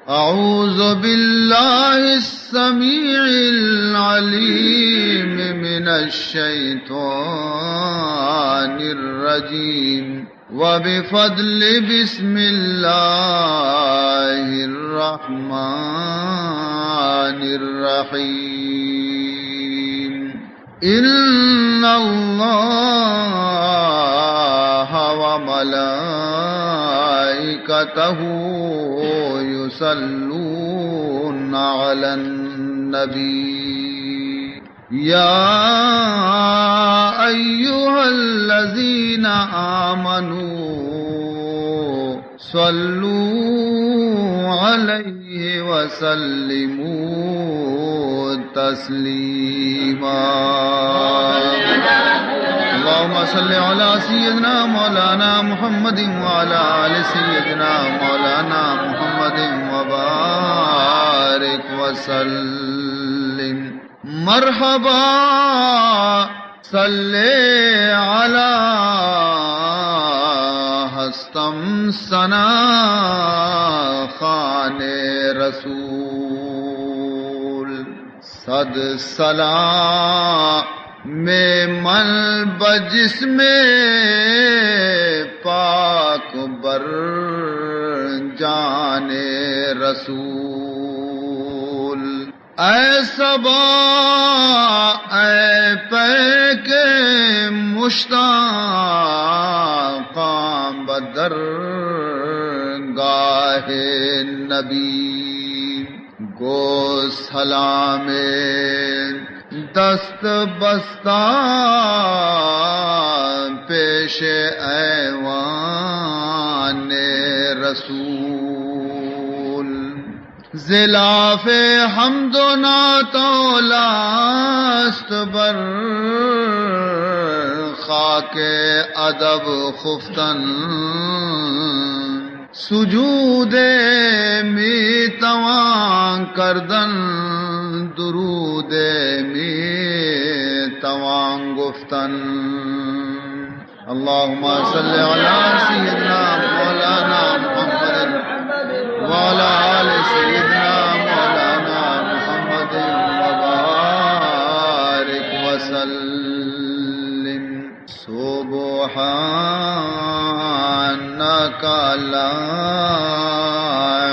أعوذ بالله السميع العليم من الشيطان الرجيم وبفضل بسم الله الرحمن الرحيم إن الله وملائكته يصلون على النبي يا أيها الذين آمنوا صلوا عليه وسلموا تسليما اللهم صل على سيدنا مولانا محمد وعلى آل سيدنا مولانا محمد وبارك وسلم مرحبا صل على ہستم ثنا خان رسول صد صلاح میں من بجس میں پاک بر جان رسول اے صبا اے پیک مشتاقاں بدر گاہ نبی گو سلام دست بستہ پیش ایوان رسول ضلاف حمد و ناتولاست بر خاک ادب خفتن سجود می توان کردن درود می توان گفتن اللهم صل على سيدنا مولانا محمد وعلى آل سيدنا مولانا محمد وبارك وسلم سبحانك لا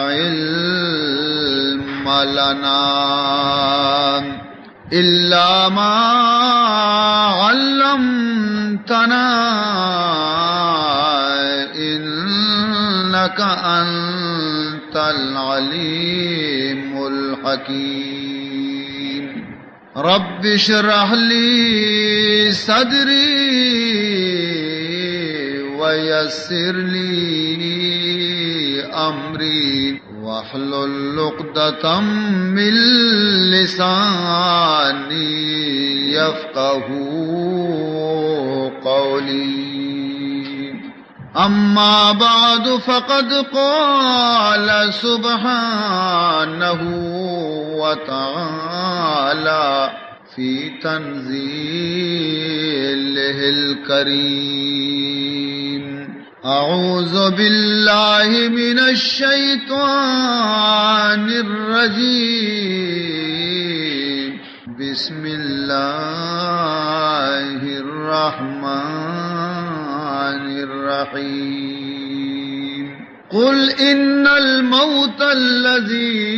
علم لنا إلا ما علمتنا إنك أنت العليم الحكيم رب اشرح لي صدري ويسر لي أمري واحلل عقدة من لساني يفقهوا قولي أما بعد فقد قال سبحانه وتعالى في تنزيله الكريم أعوذ بالله من الشيطان الرجيم بسم الله الرحمن الرحيم قل إن الموت الذي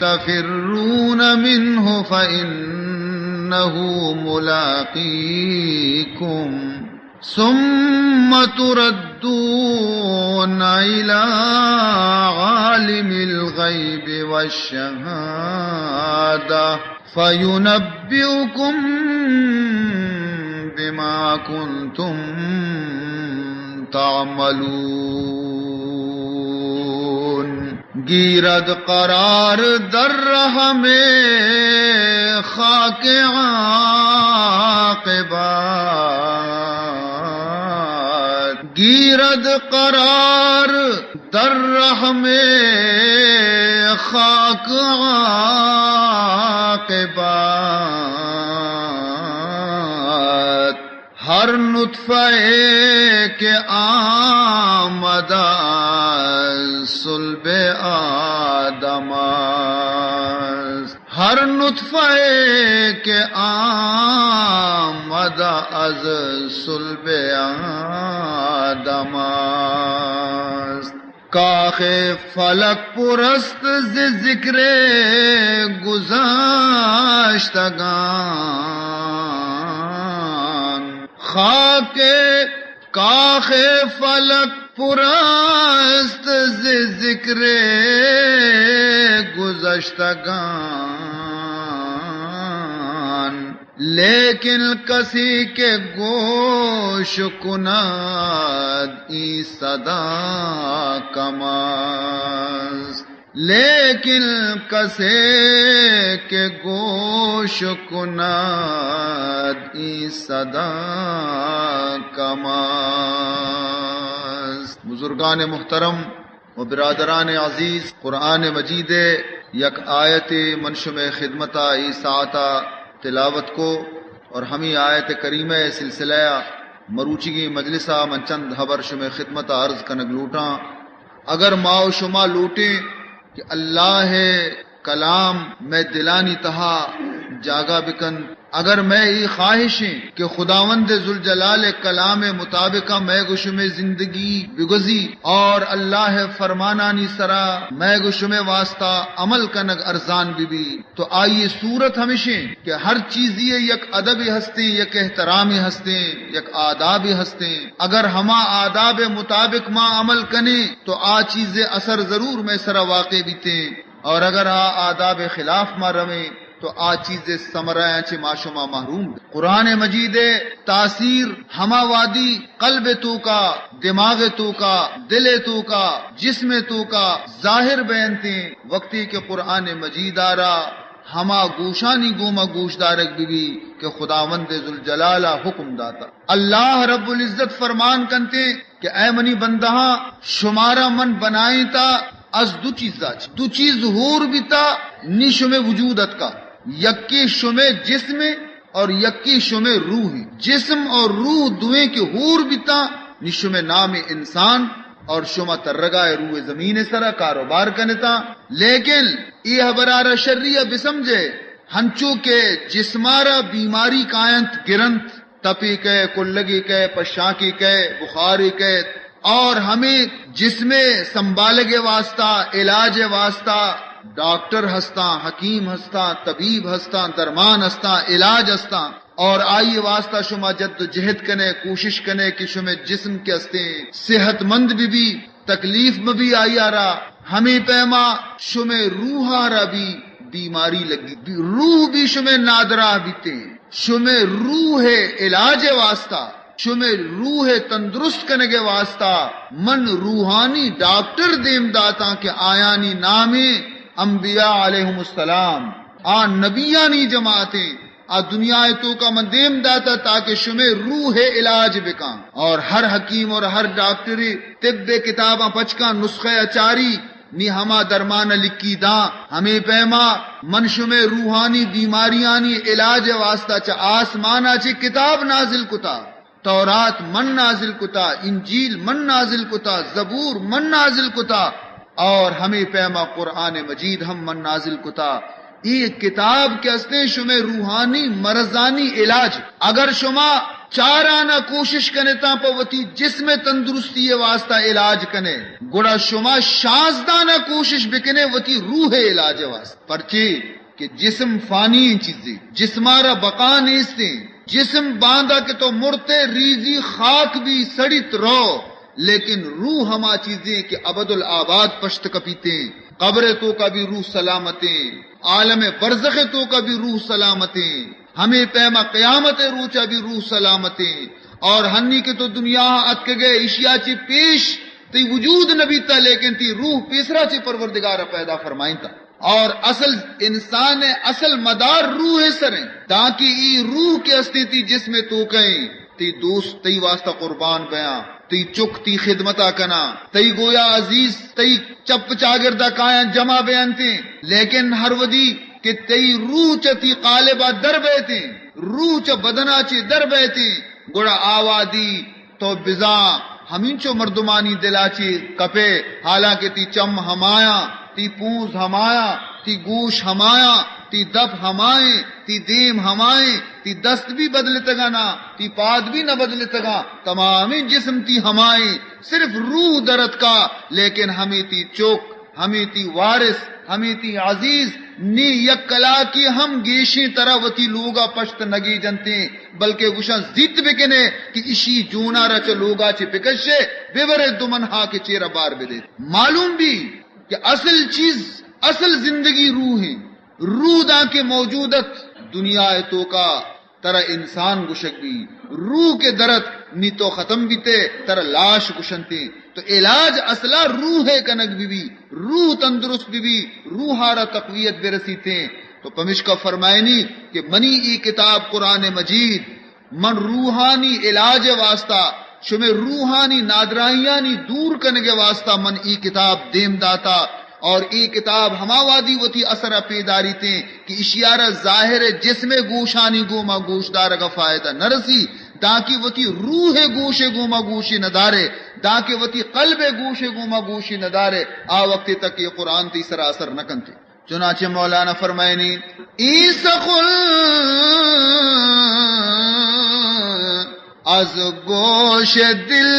تفرون منه فإنه ملاقيكم ثم تردون إلى عالم الغيب والشهادة فينبئكم بما كنتم تعملون گیرد قرار در رحم خاک عاقبات گیرد قرار در رحم خاک عاقبات ہر نطفہ کے آمد از صلب آدم است. ہر نطفه که آمد از صلب آدم است. کاخ فلک پرست ز ذکر گذشتگان. خاک کاخ فلک پرست ز ذکر گذشتگان. لیکن کسی کے گوش کند ای صدا کم است. لیکن کسی کے گوش کند ای صدا کم است. بزرگان محترم و برادران عزیز، قرآن مجید یک آیت منشم خدمت ای ساعتا تلاوت کو اور ہمیں آیت کریمہ سلسلہ مروچی مجلسہ من چند حبر شم خدمت عرض کنگ لوٹاں. اگر ماؤ شما لوٹیں کہ اللہ کلام میں دلانی تہا جاگا بکن. اگر میں ای خواہشیں کہ خداوند ذوالجلال کلام مطابقہ میں گشم زندگی بگزی اور اللہ فرمانانی سرا میں گشم واسطہ عمل کنگ ارزان بھی تو آئیے صورت ہمیشہ کہ ہر چیزی یک ادبی ہستے، یک احترامی ہستے، یک آدابی ہستے. اگر ہما آداب مطابق ماں عمل کنے تو آ چیزیں اثر ضرور میں سرا واقع بیتے، اور اگر آداب خلاف ماں رویں تو آ چیزیں سمرائیں چھ معشوما محروم. قرآن مجید تاثیر ہما وادی قلب تو کا، دماغ تو کا، دل تو کا، جسم تو کا ظاہر بیانتے وقتی کہ قرآن مجید آرا ہما گوشانی گوما گوش دارک بھی کہ خداوند ذوالجلالہ حکم داتا. اللہ رب العزت فرمان کنتے کہ اے منی بندہاں شمارا من بنائی تا از دو چیز ہور بیتا نی شمع وجودت کا. یکی شمع جسم اور یکی شمع روح. جسم اور روح دوئیں کے ہور بیتا نی شمع نام انسان اور شما ترگائے روح زمین سرا کاروبار کنتا. لیکن یہ برارہ شریعہ بسمجھے ہنچو کے جسمارا بیماری کائنت گرنت تپی کے کلگی کے پشاکی کے بخاری کے، اور ہمیں جسم سنبھال کے واسطہ علاج واسطہ ڈاکٹر ہستا، حکیم ہستا، طبیب ہستا، درمان ہستا، علاج ہستا. اور آئیے واسطہ شما جد و جہد کنے، کوشش کنے کہ شما جسم کے ہستے صحت مند بھی تکلیف میں بھی آئی آرا ہمیں پیما شما روح آرا بھی بیماری لگی، روح بھی شما نادرہ بیتے. شما روح علاج واسطہ، شما روح تندرست کرنے کے واسطہ من روحانی ڈاکٹر دیم داتا کہ آیانی نامے انبیاء علیہم السلام نبیانی جماعتیں دنیا تو کا من دیم داتا تاکہ شمع روح علاج بکا. اور ہر حکیم اور ہر ڈاکٹر طب کتاباں پچکا نسخہ اچاری نی ہما درمان لکی دا ہمیں پیما من شمع روحانی بیماریانی علاج واسطہ چا آسمانا چی کتاب نازل کتا. تورات من نازل کتا، انجیل من نازل کتا، زبور من نازل کتا، اور ہمیں پیما قرآن مجید ہم من نازل کتا. یہ کتاب کے استے شما روحانی مرضانی علاج. اگر شما چارانہ کوشش کنے تا پوتی جسم تندرستی واسطہ علاج کنے گڑا شما شازدانہ کوشش بکنے وتی روح علاج واسطہ. پرچے کہ جسم فانی چیزیں، جسمارا بقا نیستے. جسم باندھا کہ تو مرتے ریزی خاک بھی سڑیت رو، لیکن روح ہما چیزیں کہ ابد الآباد پشت کپیتے. قبر تو کا بھی روح سلامتیں، عالم برزخ تو کا بھی روح سلامتیں، ہمیں پیما قیامت روچا بھی روح سلامتیں. اور ہنی کے تو دنیا اتک گئے اشیاء چی پیش تی وجود نبی تا، لیکن تی روح پیسرا چی پروردگار پیدا فرمائیں تا. اور اصل انسان اصل مدار روح سریں تاکہ ای روح کے استے تی جسم تو کہیں تی دوست تی واسطہ قربان بیاں، تی چک تی خدمتا کنا، تی گویا عزیز تی چپ چاگردہ کائیں جمع بیانتے. لیکن ہر ودی کہ تی روح چتی قالبہ در بیتے، روح چ بدنا چی در بیتے گوڑا آوادی تو بزاں ہمینچو مردمانی دلاچی کپے حالانکہ تی چم ہمایا تی پونز ہمایا تی گوش ہمایا تی دب ہمائیں تی دیم ہمائیں تی دست بھی بدلے تگا نا تی پاد بھی نہ بدلے تگا تمامی جسم تی ہمائیں صرف روح درد کا لیکن ہمیں تی چوک ہمیں تی وارث ہمیں تی عزیز نی یک کلا کی ہم گیشیں طرح وتی لوگا پشت نگی جنتے بلکہ گوشاں زیت بکنے کہ اشی جونا رچ لوگا چے پکشے بے برے دمنہا کے چیرہ بار بدے معلوم بھی کہ اصل چیز اصل زندگی روح ہے روح دا کے موجودت دنیا تو کا ترا انسان گشک بھی روح کے درد نی تو ختم بھی تے ترا لاش گشنتے تو علاج اصلا روح ہے کنک بھی روح تندرست بھی روحارا تقویت بے رسیتے تو پمشکا فرمائنی کہ منی ای کتاب قرآن مجید من روحانی علاج واسطہ شمیں روحانی نادرائیانی دور کنگے واسطہ من ای کتاب دیم داتا اور ای کتاب ہما وادی وتی اثر پیداری تیں کہ اشیارہ ظاہر جسم گوشانی گوما گوشدار کا فائدہ نہ رسی تاکہ وتی روح گوش گوما گوشی نہ دارے تاکہ وتی قلب گوش گوما گوشی نہ دارے آ وقت تک یہ قرآن تیسرا اثر نہ کنتے چنانچہ مولانا فرمائنی ایسخل از گوش دل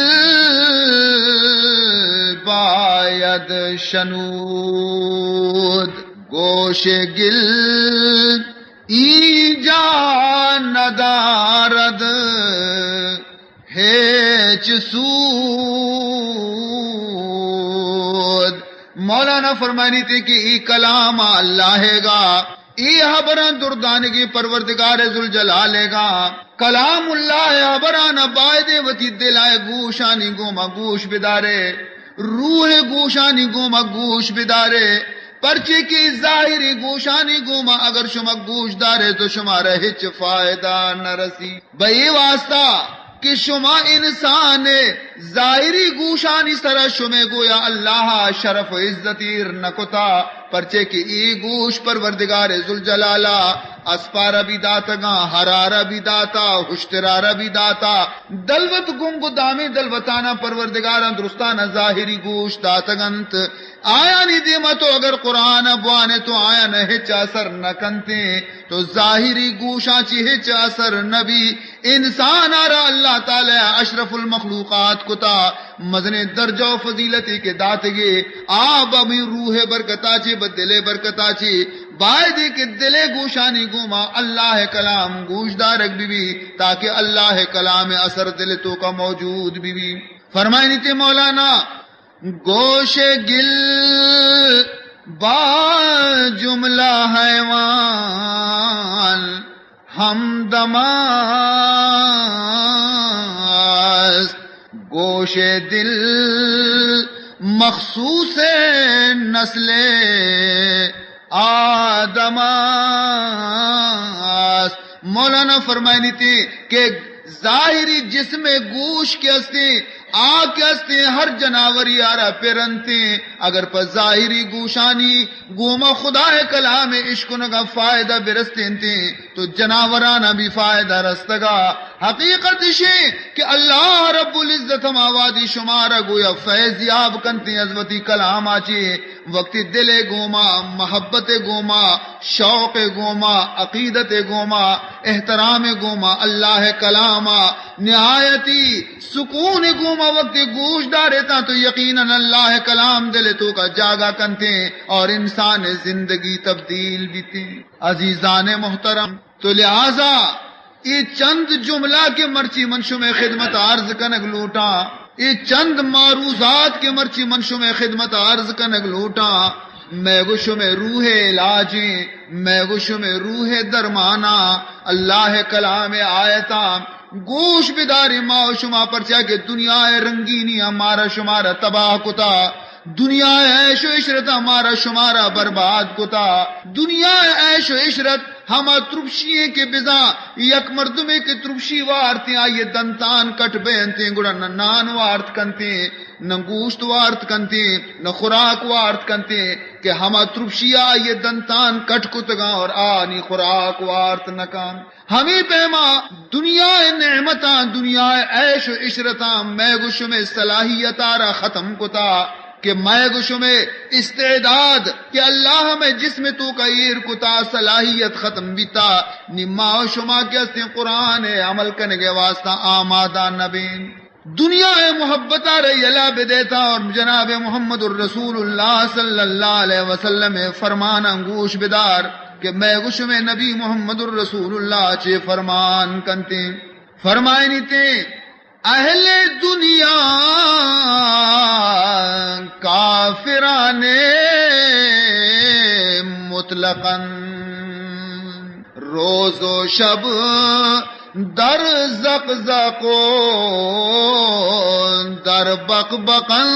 باید شنود گوش گل ایجا ندارد ہیچ سود مولانا فرمانی تھے کہ ای کلام اللہ گا ای حبران دردانگی پروردگار ذوالجلال گا کلام اللہ حبران باید وتی دلائے گوشانی گوما گوش بدارے روح گوشانی گوما گوش بدارے پرچے کی ظاہری گوشانی گوما اگر شما گوش دارے تو شما رہچ فائدہ نہ رسی بھئی واسطہ کہ شما انسان ظاہری گوشانی سرا شمے گویا اللہ شرف و عزتیر نکتا پرچے کی ای گوش پروردگار ذوالجلالہ اسپارہ بھی داتا گا حرارہ بھی داتا ہشترارہ بھی داتا دلوت گنگ دامی دلوتانا پروردگارا درستانا ظاہری گوش داتا گنت آیا نہیں دیما تو اگر قرآن بوانے تو آیا نہ ہچ اثر نہ کنتے تو ظاہری گوشاں چی ہچ اثر نبی انسان آرہ اللہ تعالی اشرف المخلوقات کتا مزن درجہ و فضیلتی کے داتگے آب امی روح برکتا چی بدلے برکتا چی باید کہ دلے گوشانی گوما اللہ کلام گوش دارک بھی تاکہ اللہ کلام اثر دل تو کا موجود بھی فرمائنی تھے مولانا گوش گل با جملہ حیوان ہم دماس گوش دل مخصوص نسل آدماس مولانا فرمائنی تھی کہ ظاہری جسم گوش کے ہستے آگ کے ہستے ہر جناوری آرہ پیرنتے اگر پر ظاہری گوشانی گوما خدا کلام عشقنگا فائدہ برستینتے تو جناورانا بھی فائدہ رستگا حقیقت شے کہ اللہ رب العزت ہم آوادی شمارہ گویا فیضیاب کنتے عظمتی کلام آچے وقتی دل گوما محبت گوما شوق گوما عقیدت گوما احترام گوما اللہ کلاما نہایتی سکون گوما وقتی گوش دارتا تو یقیناً اللہ کلام دل تو کا جاگا کنتے اور انسان زندگی تبدیل بھی تھے عزیزان محترم تو لہذا یہ چند جملہ کے مرچی منشو میں خدمت عرض کنگ لوٹا یہ چند معروضات کے مرچی منشو میں خدمت عرض کنگ لوٹا میں گوشو میں روح علاجیں میں گوشو میں روح درمانا اللہ کلام آیتا گوش بداری ماں شما پرچا کہ دنیا رنگینی ہمارا شمارا تباہ کتا دنیا عیش و عشرت ہمارا شمارا برباد کتا دنیا عیش و عشرت ہما ترپشیے کے بزا یک مردمے کے ترپشی وارتے آئیے دنتان کٹ بینتے گڑا نہ نان وارت کنتے نہ گوشت وارت کنتے نہ خوراک وارت کنتے کہ ہما ترپشیا یہ دنتان کٹ کتگا اور آنی خوراک وارت نکان ہمیں پیما دنیا نعمتاں دنیا عیش و عشرتاں میں گوش میں صلاحیتارا ختم کتا کہ میں گوش میں استعداد کہ اللہ میں جسم تو کا ایر کتا صلاحیت ختم بیتا نما و شما کے استے قرآن عمل کرنے کے واسطہ آمادہ نبین دنیا محبت یلا بدیتا اور جناب محمد الرسول اللہ صلی اللہ علیہ وسلم فرمان انگوش بدار کہ میں گوش میں نبی محمد الرسول اللہ چے فرمان کنتے فرمائے نیتے اہل دنیا کافرانے مطلقاً روز و شب در زقزق و در بقبقن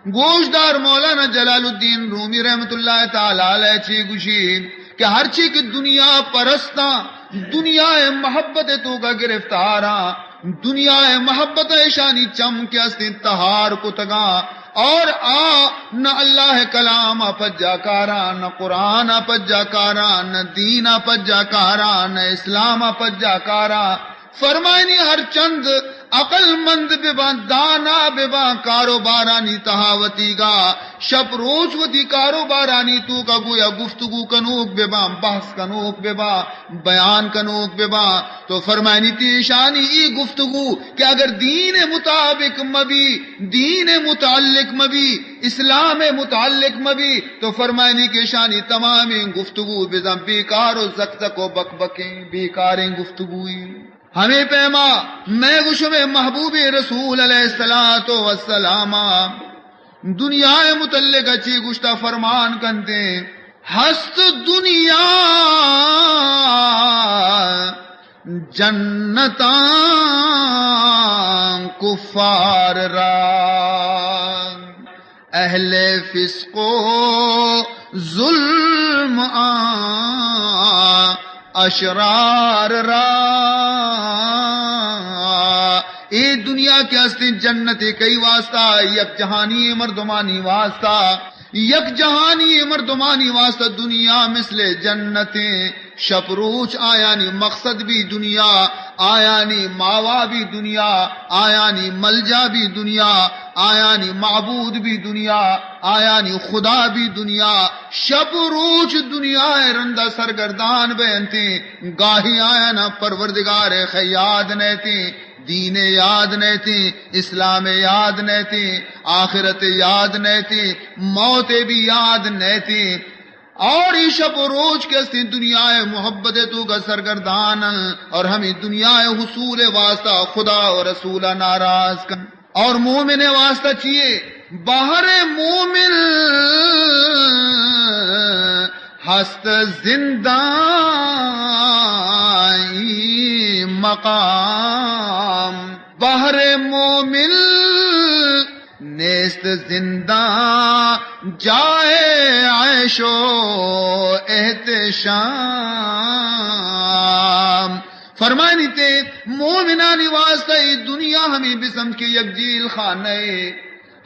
گوشدار مولانا جلال الدین رومی رحمت اللہ تعالی علیہ چی گوشی کہ ہر چی کی دنیا پرستا دنیا محبت تو کا گرفتارا دنیا محبت شانی چم کے استی تہار کو تگا اور نہ اللہ کلام پجا کارا نہ قرآن پجا کارا نہ دین پجا کارا نہ اسلام پجا کارا فرمائنی ہر چند عقل مند ببا دانا ببا کاروبارانی تہاوتی گا شب روز وتی کاروبارانی تو کا گویا گفتگو کنوک ببا بحث کنوک ببا بیان کنوک ببا تو فرمائنی تی شانی ای گفتگو کہ اگر دین مطابق مبی دین متعلق مبی اسلام متعلق مبی تو فرمائنی کے شانی تمام گفتگو بزم بیکار و زکزک و بکبکیں بیکاریں گفتگوئی ہمیں پیما میں گوشو میں محبوب رسول علیہ السلام دنیا متعلق اچھی گشتہ فرمان کنتے ہست دنیا جنتاں کفار را اہل فسق و ظلم اشرار را اے دنیا کے ہستی جنت کئی واسطہ یک جہانی مردمانی واسطہ یک جہانی مردمانی واسطہ دنیا مثل جنتیں شپروچ آیانی مقصد بھی دنیا آیانی ماوا بھی دنیا آیانی ملجا بھی دنیا آیانی معبود بھی دنیا آیانی خدا بھی دنیا شب روچ دنیا رندہ سرگردان بینتے گاہی آیانا پروردگار خیاد نیتے دین یاد نیتے اسلام یاد نیتے آخرت یاد نیتے موت بھی یاد نیتے اور شب و روز کے استی دنیا محبت تو کا سرگردان اور ہمیں دنیا حصول واسطہ خدا و رسولہ ناراض کر اور مومن واسطہ چیئے باہر مومن ہست زندہ مقام باہر مومن نیست زندہ جائے عیش و احتشام فرمانی تے مومنانی واسطہ دنیا ہمیں بسم کی یک جیل خانہ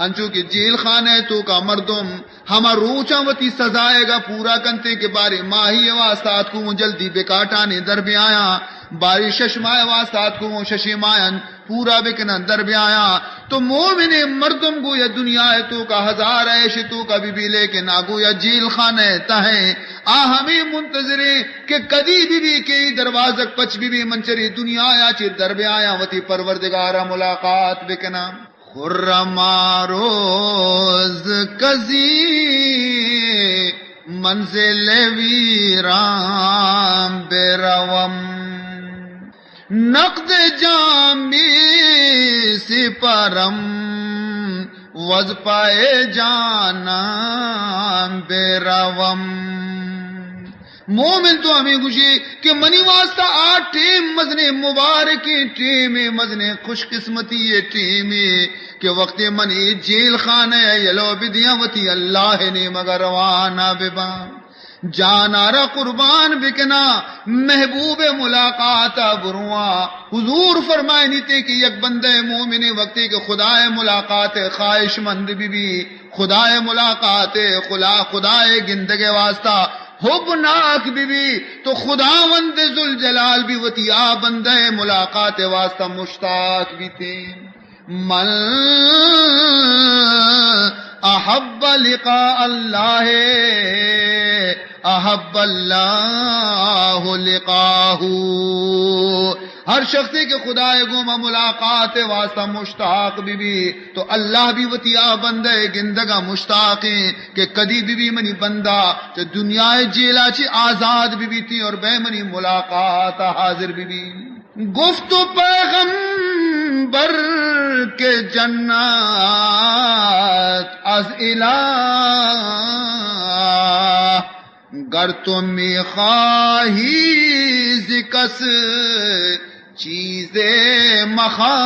انچو کہ جیل خانہ تو کا مردم ہما روچا وتی سزائے گا پورا کنتے کے بارے ماہی واسطات کو جلدی بکاٹانے در بھی آیا باری ششمائے واسطات کو ششمائن پورا بکنا در بھی آیا تو مومن مردم گو یا دنیا تو کا ہزار عیش تو کا بھی لے کے نہ گو یا جیل خانہ تہیں ہمیں منتظرے کہ کدی بھی کہ دروازک پچ بھی منچری دنیا آیا چی در بھی آیا وتی پروردگارا ملاقات بکنا خرما روز کزی منزل ویرام بیروم نقد جامی سپرم وز پائے جانا بیروم مومن تو ہمیں گوشی کہ منی واسطہ آ ٹیم مزنے مبارکی ٹیم مزنے خوش قسمتی ٹیم کہ وقت منی جیل خانہ یلو بدیاوتی اللہ نے مگر روانہ ببا جانارا قربان بکنا محبوب ملاقات برواں حضور فرمائے نیتے کہ یک بندے مومن وقتی کہ خدائے ملاقات خواہش مند بھی خدائے ملاقات خدائے گندگے واسطہ حب ناک بھی تو خداوند ذوالجلال بھی وتیا بندے ملاقات واسطہ مشتاق بھی تھے من احب لقاء اللہ احب اللہ لقاہ ہر شخص کے خدا گوما ملاقات واسطہ مشتاق بھی تو اللہ بھی وتیا بندے گندگا مشتاق کہ کدی بھی منی بندہ تو دنیا جیلا چی آزاد بھی تھی اور بے منی ملاقات حاضر بھی گفت پیغمبر کے جنت از الہ گر تمی خواہی زکس چیزیں مخا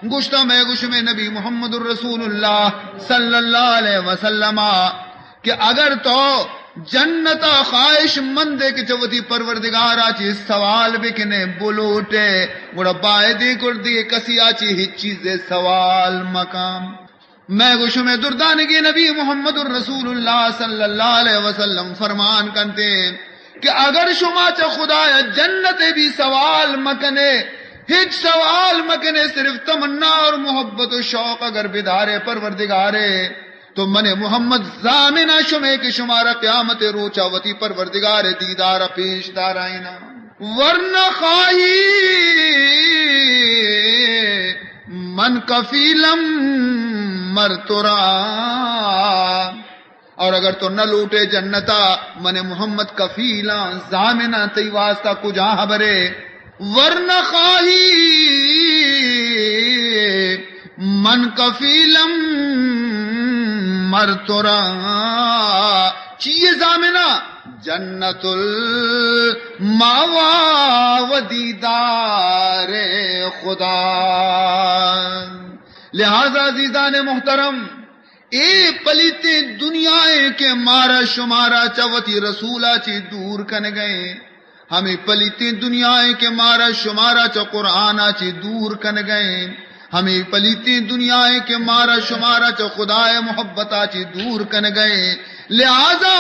گشتہ میں گوش میں نبی محمد الرسول اللہ صلی اللہ علیہ وسلم کہ اگر تو جنتا خواہش مندے کی چوتی پروردگارا چی سوال بکنے بلوٹے گوڑا بائدی کردی کسی آچی ہی چیزیں سوال مقام میں گوشو میں دردانگی نبی محمد الرسول اللہ صلی اللہ علیہ وسلم فرمان کرتے کہ اگر شما چا خدا جنت بھی سوال مکنے ہچ سوال مکنے صرف تمنا اور محبت و شوق اگر بدارے پروردگارے تو من محمد زامنہ شمے کہ شمارا قیامت روچا وتی پروردگار دیدارہ پیش دارائنا ورنہ خواہی من کفیلم مرترا اور اگر تو نہ لوٹے جنتا من محمد کفیلا زامنہ تی واسطہ کجا حبرے ورنہ خواہی من کفیلم مرترا چیئے زامنہ جنت الماوا و دیدار خدا لہذا عزیزان محترم اے پلیتے دنیا کے مارا شمارا چوتی رسولہ چی دور کن گئے ہمیں پلیتے دنیا کے مارا شمارا چ قرآن چی دور کن گئے ہمیں پلیتے دنیا کے مارا شمارا چ خدا محبتا چی دور کن گئے لہذا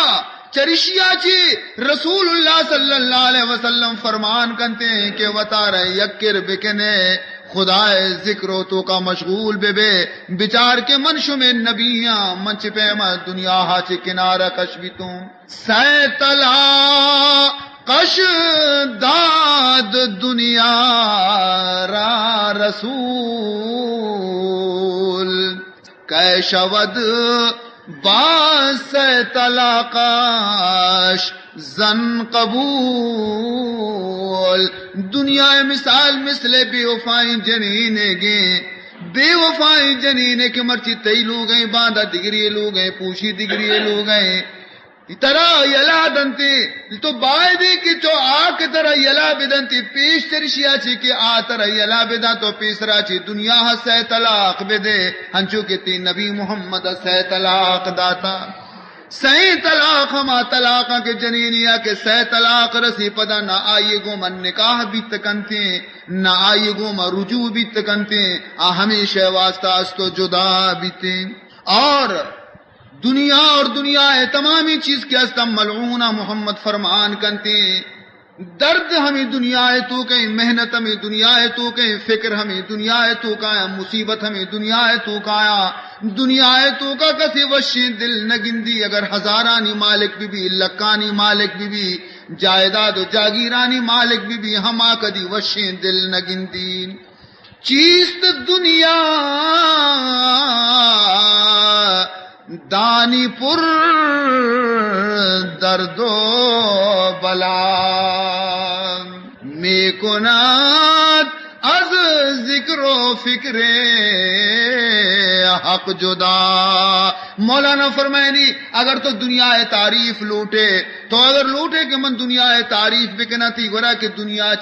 چرشیا چی رسول اللہ صلی اللہ علیہ وسلم فرمان کرتے ہیں کہ وطار یکر بکنے خدا ذکر و تو کا مشغول بے بچار کے منش میں نبیاں منچ پیما دنیا ہاچ کنارہ کش بھی تم سیتلا کش داد دنیا را رسول کیشود باس طلاقاش زن قبول دنیا مثال مثل بے وفائی جنینے گے بے وفائی جنینے کے مرچی تی لوگ گئے باندھا دگری لوگ گئے پوشی دگری لوگ گئے طرح یلا دنتی تو بائدی کی چو آک طرح یلا بدنتی پیش ترشیا چی کہ آ طرح یلا بدا تو پیسرا چی دنیا سے طلاق بدے ہنچو کتی نبی محمد سے طلاق داتا سی طلاق ہما طلاقہ کے جنینیا کے سی طلاق رسی پدا نہ آئیے گو من نکاح بھی تکنتے نہ آئیے گو من رجوع بھی تکنتے ہمیشہ واسطہ استو جدا بیتے اور دنیا تمامی چیز کے استم ملعونہ محمد فرمان کنتے درد ہمیں دنیا تو کہیں محنت ہمیں دنیا تو کہیں فکر ہمیں دنیا تو کایا مصیبت ہمیں دنیا تو کایا دنیا تو کا کسی وشی دل نگندی اگر ہزارانی مالک بھی لکانی مالک بھی جائیداد و جاگیرانی مالک بھی ہما کدی وشی دل نگندی چیست دنیا دانی پر درد و بلا میں کنات از ذکر ذکر و فکر حق جدا. مولانا فرمائے نہیں اگر تو دنیا تعریف لوٹے تو اگر لوٹے کہ من دنیا تعریف بکنا تھی گورا کہ دنیا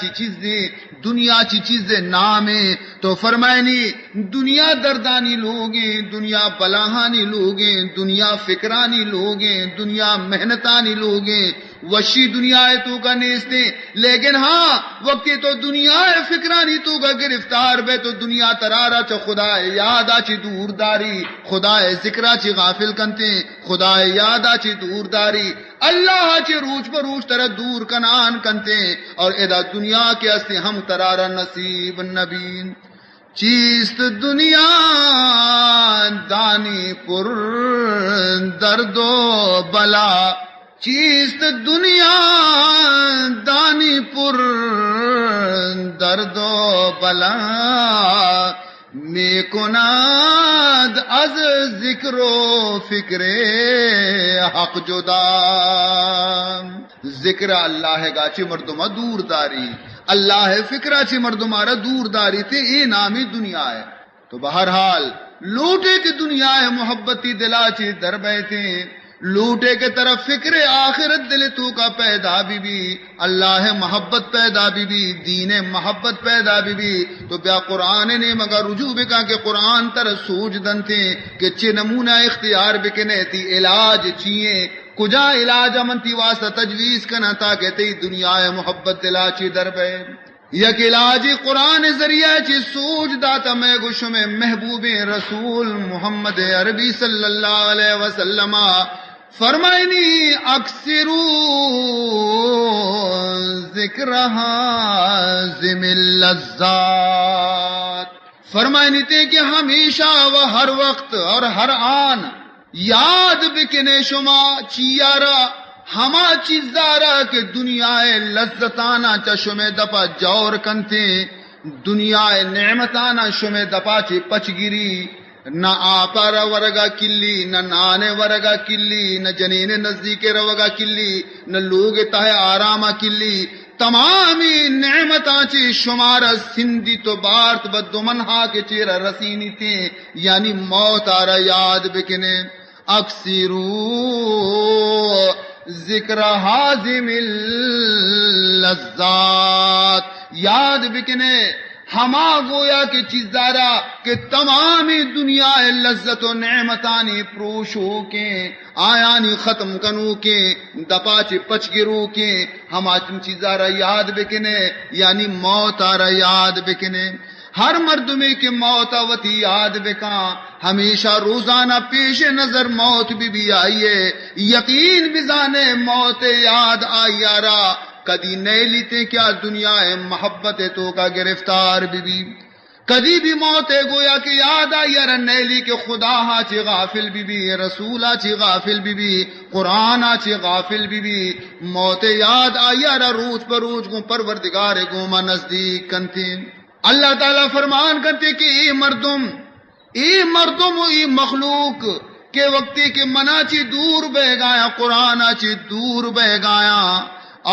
چی چیزیں نام ہے تو فرمائے نہیں دنیا دردانی لوگیں، دنیا بلاہانی لوگیں، دنیا فکرانی لوگیں، دنیا محنتانی لوگیں، وشی دنیا ہے تو کا نیستے. لیکن ہاں وقتی تو دنیا ہے فکرانی تو کا گرفتار بے تو دنیا ترارا چا خدا یادا چی دور داری، خدا ذکرہ چی غافل کنتے، خدا یادا چی دور داری، اللہ چی روچ پر روچ طرح دور کنان کنتے. اور ادا دنیا کے اسے ہم ترارا نصیب نبین. چیست دنیا دانی پر درد و بلا، چیست دنیا دانی پر درد و بلا، می کناد از ذکر و فکر حق جدا. ذکر اللہ گا چی مردمہ دور داری، اللہ فکرہ چی مردمہ دور داری تھے، اے نامی دنیا ہے. تو بہرحال لوٹے کی دنیا ہے محبتی دلا چی در بیٹھے، لوٹے کے طرف فکر آخرت دل تو کا پیدا بھی اللہ محبت پیدا بھی دین محبت پیدا بھی. تو بیا قرآن نے مگر رجوع بکا کہ قرآن تر سوج دن تھے کہ چھ نمونہ اختیار بکنے تھی علاج چیئے کجا علاج امنتی واسطہ تجویز کنا تا کہتے دنیا محبت دلا چی در بے. یک علاج قرآن ذریعہ چی سوج داتا میں گوشو میں محبوب رسول محمد عربی صلی اللہ علیہ وسلم فرمائنی اکثرو ذکر حازم اللذات. فرمائنی تے کہ ہمیشہ و ہر وقت اور ہر آن یاد بکنے شما چیارا ہما چیزارا کہ دنیا لذتانا چشمے دپا جور کنتے، دنیا نعمتانا شمے دپا چی پچگیری، نہ آپا را ورگا کلی، نہ نانے ورگا کلی، نہ جنین نزدیک روگا کلی، نہ لوگ تہ آراما کلی. تمامی نعمتاں چی شمار سندی تو بارت بدمنہا کے چیرہ رسینی تھے، یعنی موت آرہ یاد بکنے. اکثرو ذکر حازم اللذات، یاد بکنے ہما گویا کے چیزارا کہ تمامی دنیا لذت و نعمتانی پروشو کے آیانی ختم کنو کے دپاچ پچگرو کے ہما چیزارا یاد بکنے، یعنی موت آرہ یاد بکنے. ہر مردمی کی موت آوتی یاد بکا، ہمیشہ روزانہ پیش نظر موت بھی آئیے، یقین بزانے موت یاد آئیارا کدی نئے لیتے کیا دنیا محبت تو کا گرفتار بھی کدی بھی موت گویا کہ یاد آئیارا نئے لی کہ خدا ہاں چی غافل بھی رسولہ چی غافل بھی قرآن چی غافل بھی موت یاد آئیارا روز پر روز کو پروردگار گوما نزدیک کنتے. اللہ تعالیٰ فرمان کرتے کہ اے مردم اے مخلوق کے وقتی کے منا چی دور بہ گایا، قرآن چی دور بہ گایا،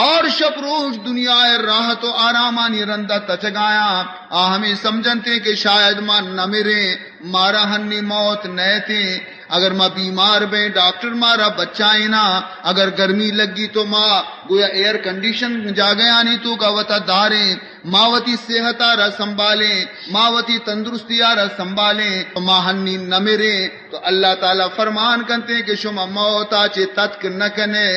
اور شب روز دنیا راحت و آرامانی رندہ تچگایا. ہمیں سمجھنتے کہ شاید ماں نہ مرے، مارا ہنی موت نئے تھے. اگر ماں بیمار بے ڈاکٹر مارا بچائیں نا، اگر گرمی لگی تو ماں گویا ایئر کنڈیشن جا گیا نہیں تو کا وطا داریں، ماوتی صحت آرہ سنبھالیں، ماوتی تندرستی آرہ سنبھالیں، ماں ہنی نہ مرے. تو اللہ تعالیٰ فرمان کرتے کہ شما موت آچے تتک نہ کنے،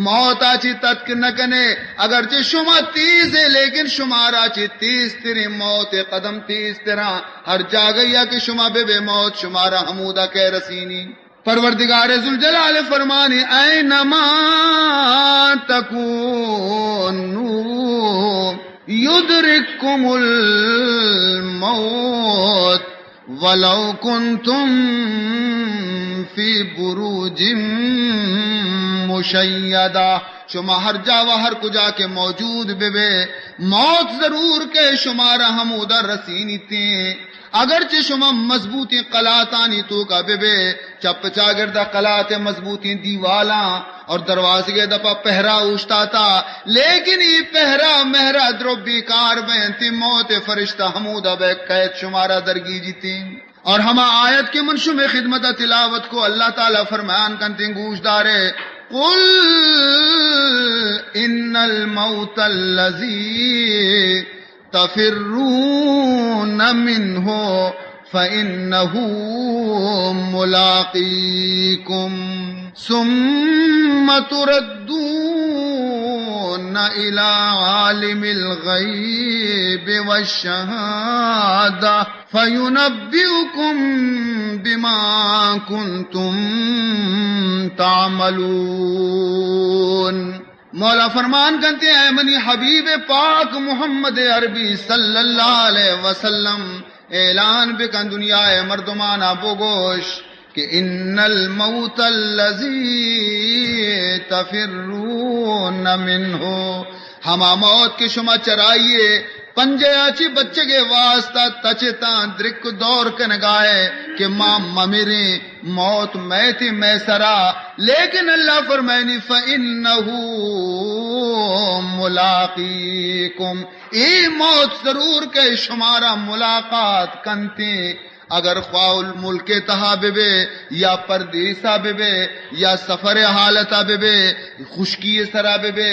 موت آچے تتک نہ کنے. اگرچہ شما تیز ہے لیکن شمارا چے تیز تیرے موت قدم تیز تیرا ہر جا گیا کہ شما بے موت شمارا حمودہ کہہ رسینی. پروردگار ذوالجلال فرمانے اینما تکونو یدرککم الموت ولو کنتم فی بروج مشیدہ. شما ہر جا و ہر کجا کے موجود بے موت ضرور کے شمارا ہمودہ رسینی تھے. اگرچہ شما مضبوطی قلاتانی تو کا بے چپ چاگردہ قلات مضبوطی دیوالاں اور دروازے دپا پہرا اوشتا تھا، لیکن یہ پہرا مہرا دربی کار بینتی موت فرشتہ حمودہ بے قید شمارا درگی جیتی. اور ہما آیت کے منشو میں خدمت تلاوت کو اللہ تعالیٰ فرمان کنتے گوش دارے، قل ان الموت الذی تفرون منه فإنه ملاقيكم ثم تردون إلى عالم الغيب والشهادة فينبئكم بما كنتم تعملون. مولا فرمان کرتے ہیں، منی حبیب پاک محمد عربی صلی اللہ علیہ وسلم اعلان بکن دنیا مردمانہ بوگوش کہ ان الموت الذی تفرون منہ، ہما موت کے شما چرائیے پنجے آچی بچے کے واسطہ تچتاں درک دور کنگائے کہ ماں ممیریں موت میں تھی میں سرا، لیکن اللہ فرمائنی فَإِنَّهُ مُلَاقِيكُمْ، ای موت ضرور کے شمارا ملاقات کنتے، اگر خواہ الملک تحاببے یا پردیسا بے یا سفر حالتا بے، خشکی سرابے،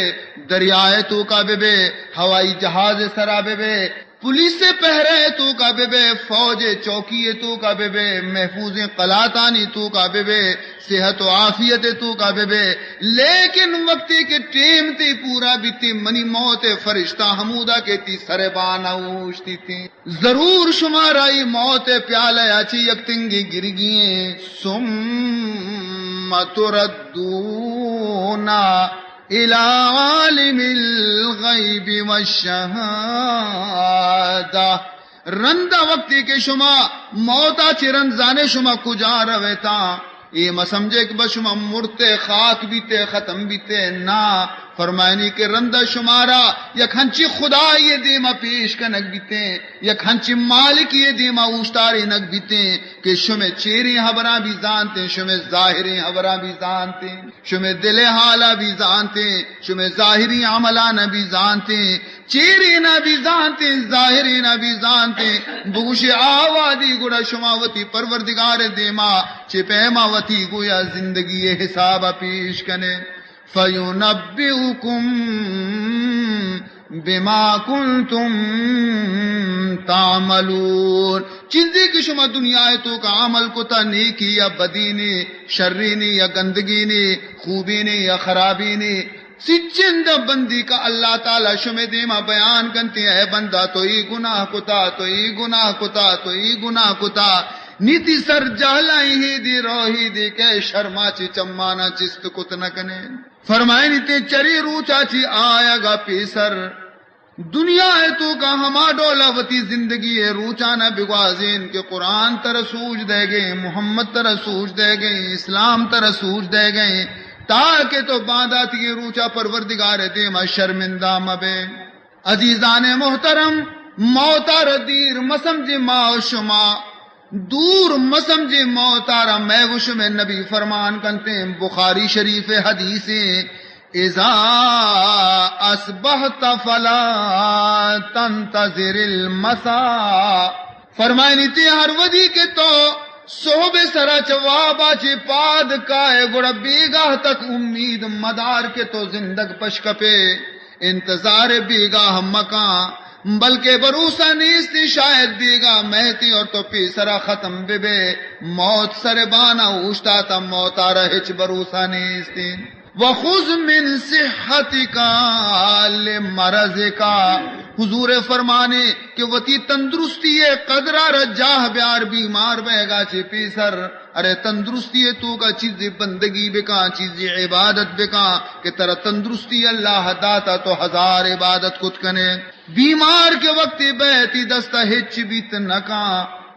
دریائے تو کا بے، ہوائی جہاز سرابے، پولیس پہرے تو کا بے، فوج چوکی تو کا بے، محفوظ قلاتانی تو کا بے، صحت و عافیت تو کا بے، لیکن وقتی کے ٹیم تی پورا بیتی منی موت فرشتہ حمودہ کے تی سربان اوشتی تھی، ضرور شمارائی موت پیالے اچھی یکتنگی گرگییں، ثم تردونا الى عالم الغیب والشہادہ، رندہ وقتی کے شما موتا چرن زانے شما کجا رویتا، یہ ما سمجھے کہ بس شما مرتے خاک بیتے ختم بیتے، نا فرمائنی کہ رندہ شمارا یک ہنچی خدا یہ دیما پیش کنک بیتے، یک ہنچی مالک یہ دیما اوشتاری نک بیتے کہ شمیں چیری حبران بھی زانتے، شمیں ظاہری حبران بھی زانتے، شمیں دل حالا بھی زانتے، شمیں ظاہری عملان بھی زانتے، چیری نہ بھی زانتے، ظاہری نہ بھی زانتے، بوش آوادی گڑا شماوتی پروردگار دیما چپیما وتی گویا زندگی حسابہ پیش کنے، فَيُنَبِّئُكُم بِمَا كُنتُم تَعْمَلُونَ، چیزیں کہ شما دنیا تو کا عمل کو تا نیکی یا بدی نی، شری نی یا گندگی نی، خوبی نی یا خرابی نی، سچند بندی کا اللہ تعالی شمع دیما بیان کنتے ہیں، بندہ تو ای گناہ کتا، تو ای گناہ کتا، تو ای گناہ کتا، نیتی سر جہلائی ہی دی روحی دی کہ شرما چی چمانا چست کت نکنے، فرمائے نیتے چری روچا چی آیا گا پیسر، دنیا ہے تو کا ہما ڈولاوتی زندگی ہے روچانا بگوازین کہ قرآن تر سوج دے گئے، محمد تر سوج دے گئے، اسلام تر سوج دے گئے، تاکہ تو بانداتی روچا پروردگار دیما شرمندہ مبے. عزیزان محترم، موتار دیر مسمج ما شما دور مسمج موتارا میں وش میں نبی فرمان کنتے ہیں، بخاری شریف حدیث اذا اصبحت فلا تنتظر المساء، فرمائنی تی ہر ودی کے تو صحب سرا چوابا چی پاد کائے گڑا بیگاہ تک امید مدار کے تو زندگ پشکپے، انتظار بیگاہ مکان بلکہ بروسا نیستی شاید بیگاہ مہتی اور تو پیسرا ختم بے موت سربانا اوشتا تا موتارا ہچ بروسا نیستی. وَخُذْ مِنْ صِحَّتِكَ لِمَرَضِكَ، حضور فرمانے کہ وتی تندرستی قدرہ رجاہ بیار بیمار بے گا چی پیسر، ارے تندرستی تو کا چیز بندگی بکا، چیز عبادت بکا کہ ترہ تندرستی اللہ داتا تو ہزار عبادت کت کنے. بیمار کے وقت بیتی دستا ہچ بیت نکا،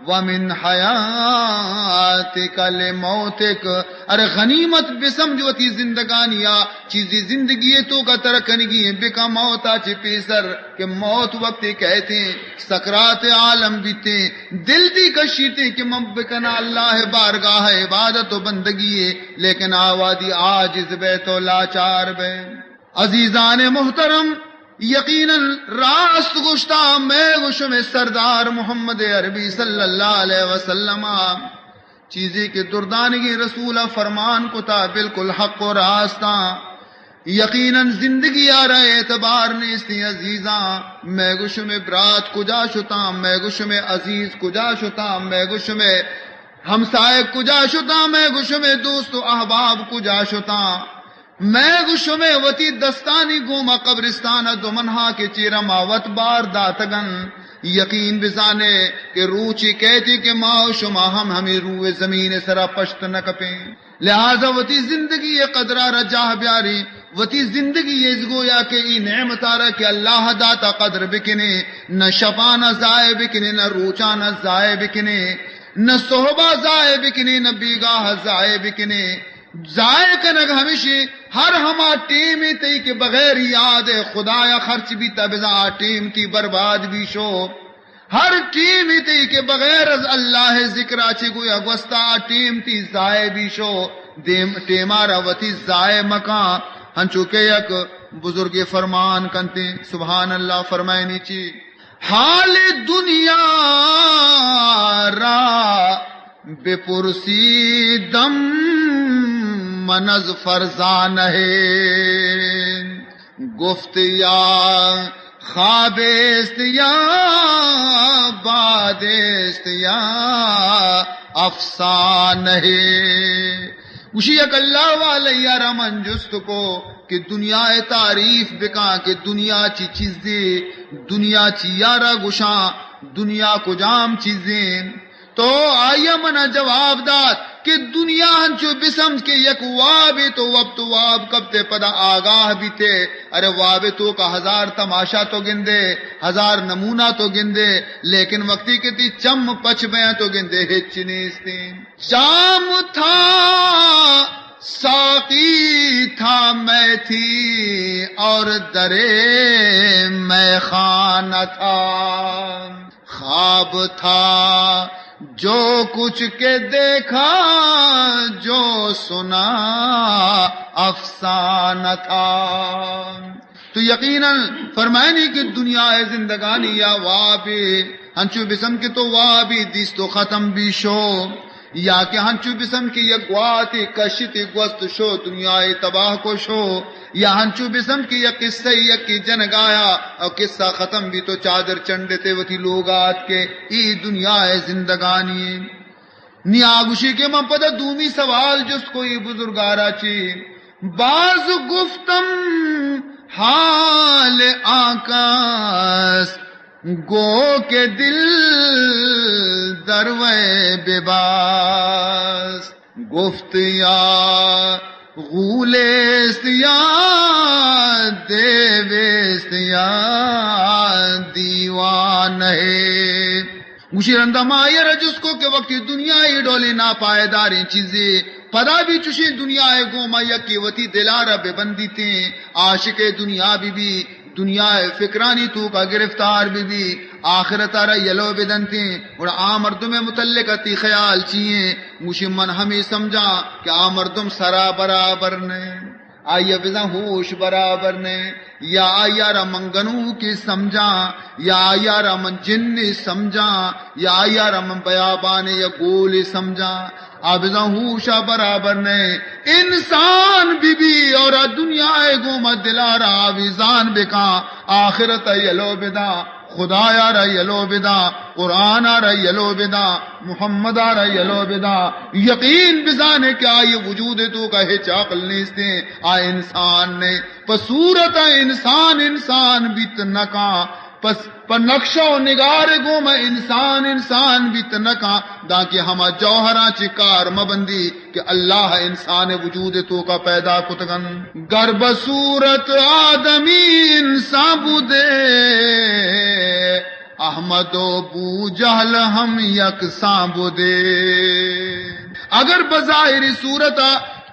ومن حیاتک لموتک، ارے غنیمت بسمجھوتی زندگانیا چیزی زندگی تو کا ترکنگی بکا موتا چی پیسر کہ موت وقت کہتے سکرات عالم بیتے دل دی کشیتے کہ مبکنا اللہ بارگاہ عبادت و بندگی لیکن آوادی عاجز بے تو لاچار بے۔ عزیزان محترم، یقیناً راست گشتہ میں گشم سردار محمد عربی صلی اللہ علیہ وسلم چیزی کے دردانگی رسول فرمان کو تا بالکل حق و راستہ، یقیناً زندگی آ رہے اعتبار نیستی عزیزاں، میں گشم برات کجا شتا، میں گشم عزیز کجا شتا، میں گشم ہمسائے کجا شتا، میں گشم دوست و احباب کجا شتا، میں گشم وتی دستانی گوما قبرستان دو منہا کے چیرماوت بار داتگن، یقین بزانے کہ روچی کہتی کہ ماں شما ہمیں روئے زمین سرا پشت نہ کپیں، لہذا وتی زندگی قدرہ رجاہ بیاری، وتی زندگی یہ گویا کہ ای نعمت آرہ کہ اللہ داتا قدر بکنے، نہ شفا نہ ضائع بکنے، نہ روچا نہ ضائع بکنے، نہ صحبہ ضائع بکنے، نہ بیگاہ ضائع بکنے، ضائع کنگ ہمیشہ ہر ہما ٹیم تی کے بغیر یاد خدایا خرچ بھی تبزا ٹیم تی برباد بھی شو، ہر ٹیم تی کے بغیر از اللہ ذکر چی گویا گوستا ٹیم تی ضائع بھی شو، ٹیمارا وتی ضائع مکان ہنچو کہ یک بزرگ فرمان کنتے سبحان اللہ فرمائے نیچی، حال دنیا را بپرسی دم منز فرزان ہے، گفت یا خوابست یا بادست یا افسان ہے، اسی یک اللہ والے یارا من جست کو کہ دنیا تعریف بکا کہ دنیا چی چیزیں، دنیا چی یارا گشاں، دنیا کو جام چیزیں، تو آیا منا جواب داد کہ دنیا ہنچو بسمجھ کے یک واب تو وب تو واب کب تے پدا آگاہ بھی تے، ارے واب تو کا ہزار تماشا تو گندے، ہزار نمونہ تو گندے، لیکن وقتی کے تی چم پچ بیاں تو گندے ہچ نیستی، شام تھا ساقی تھا میں تھی اور درے میں خانہ تھا، خواب تھا جو کچھ کے دیکھا جو سنا افسانہ تھا۔ تو یقیناً فرمائنی کہ دنیا زندگانی یا وابی ہنچو بسم کے تو وابی دیس تو ختم بھی شو، یا کہ ہنچو بسم کی یک واتی کشتی گوست شو دنیا تباہ کو شو، یا ہنچو بسم کی یک قصہ یک کی جن گایا اور قصہ ختم بھی تو چادر چنڈتے وتی لوگات کے ای دنیا زندگانی نیاگوشی کے من پدا دومی سوال جس کوئی بزرگارا چی باز گفتم حال آکاس گو کے دل دروے بباس، گفت یا غولست یا دیوست یا دیوان ہے، مجھے رندما یہ رجس کو کہ وقت دنیا ہی ڈولے نا پائیداریں چیزیں پدا بھی چوشی دنیا گوما یکی وتی دلارہ بے بندی تیں، عاشق دنیا بھی دنیا فکرانی تو کا گرفتار بھی آخرت آرہ یلو بدنتے اور مردم متعلق تی خیال چیئے مجھے من ہمیں سمجھا کہ مردم سرا برابر نے، آئیے بزا ہوش برابر نے، یا آئیارا منگنو کی سمجھا، یا آئیارا من جن سمجھا، یا آئیارا من بیابانے یا گول سمجھا، آبزا ہوشا برابر نے، انسان بھی اور دنیا گوما دلارا آویزان بکا، آخرت یلو بدا، خدا یارا یلو بدا، قرآن آرہ یلو بدا، محمد آرہ یلو بدا، یقین بزانے کہ آئیے وجود تو کا ہچ عقل نیستے آئے انسان نے، پس صورت انسان بیت نکا، پس پر نقشہ و نگار گوما انسان بیت نکا، دا کہ ہما جوہران چکار مبندی کہ اللہ انسان وجود تو کا پیدا کتگن، گرب صورت آدمی انسان بودے احمد و بو جہل ہم یکساں بدے. اگر بظاہر صورت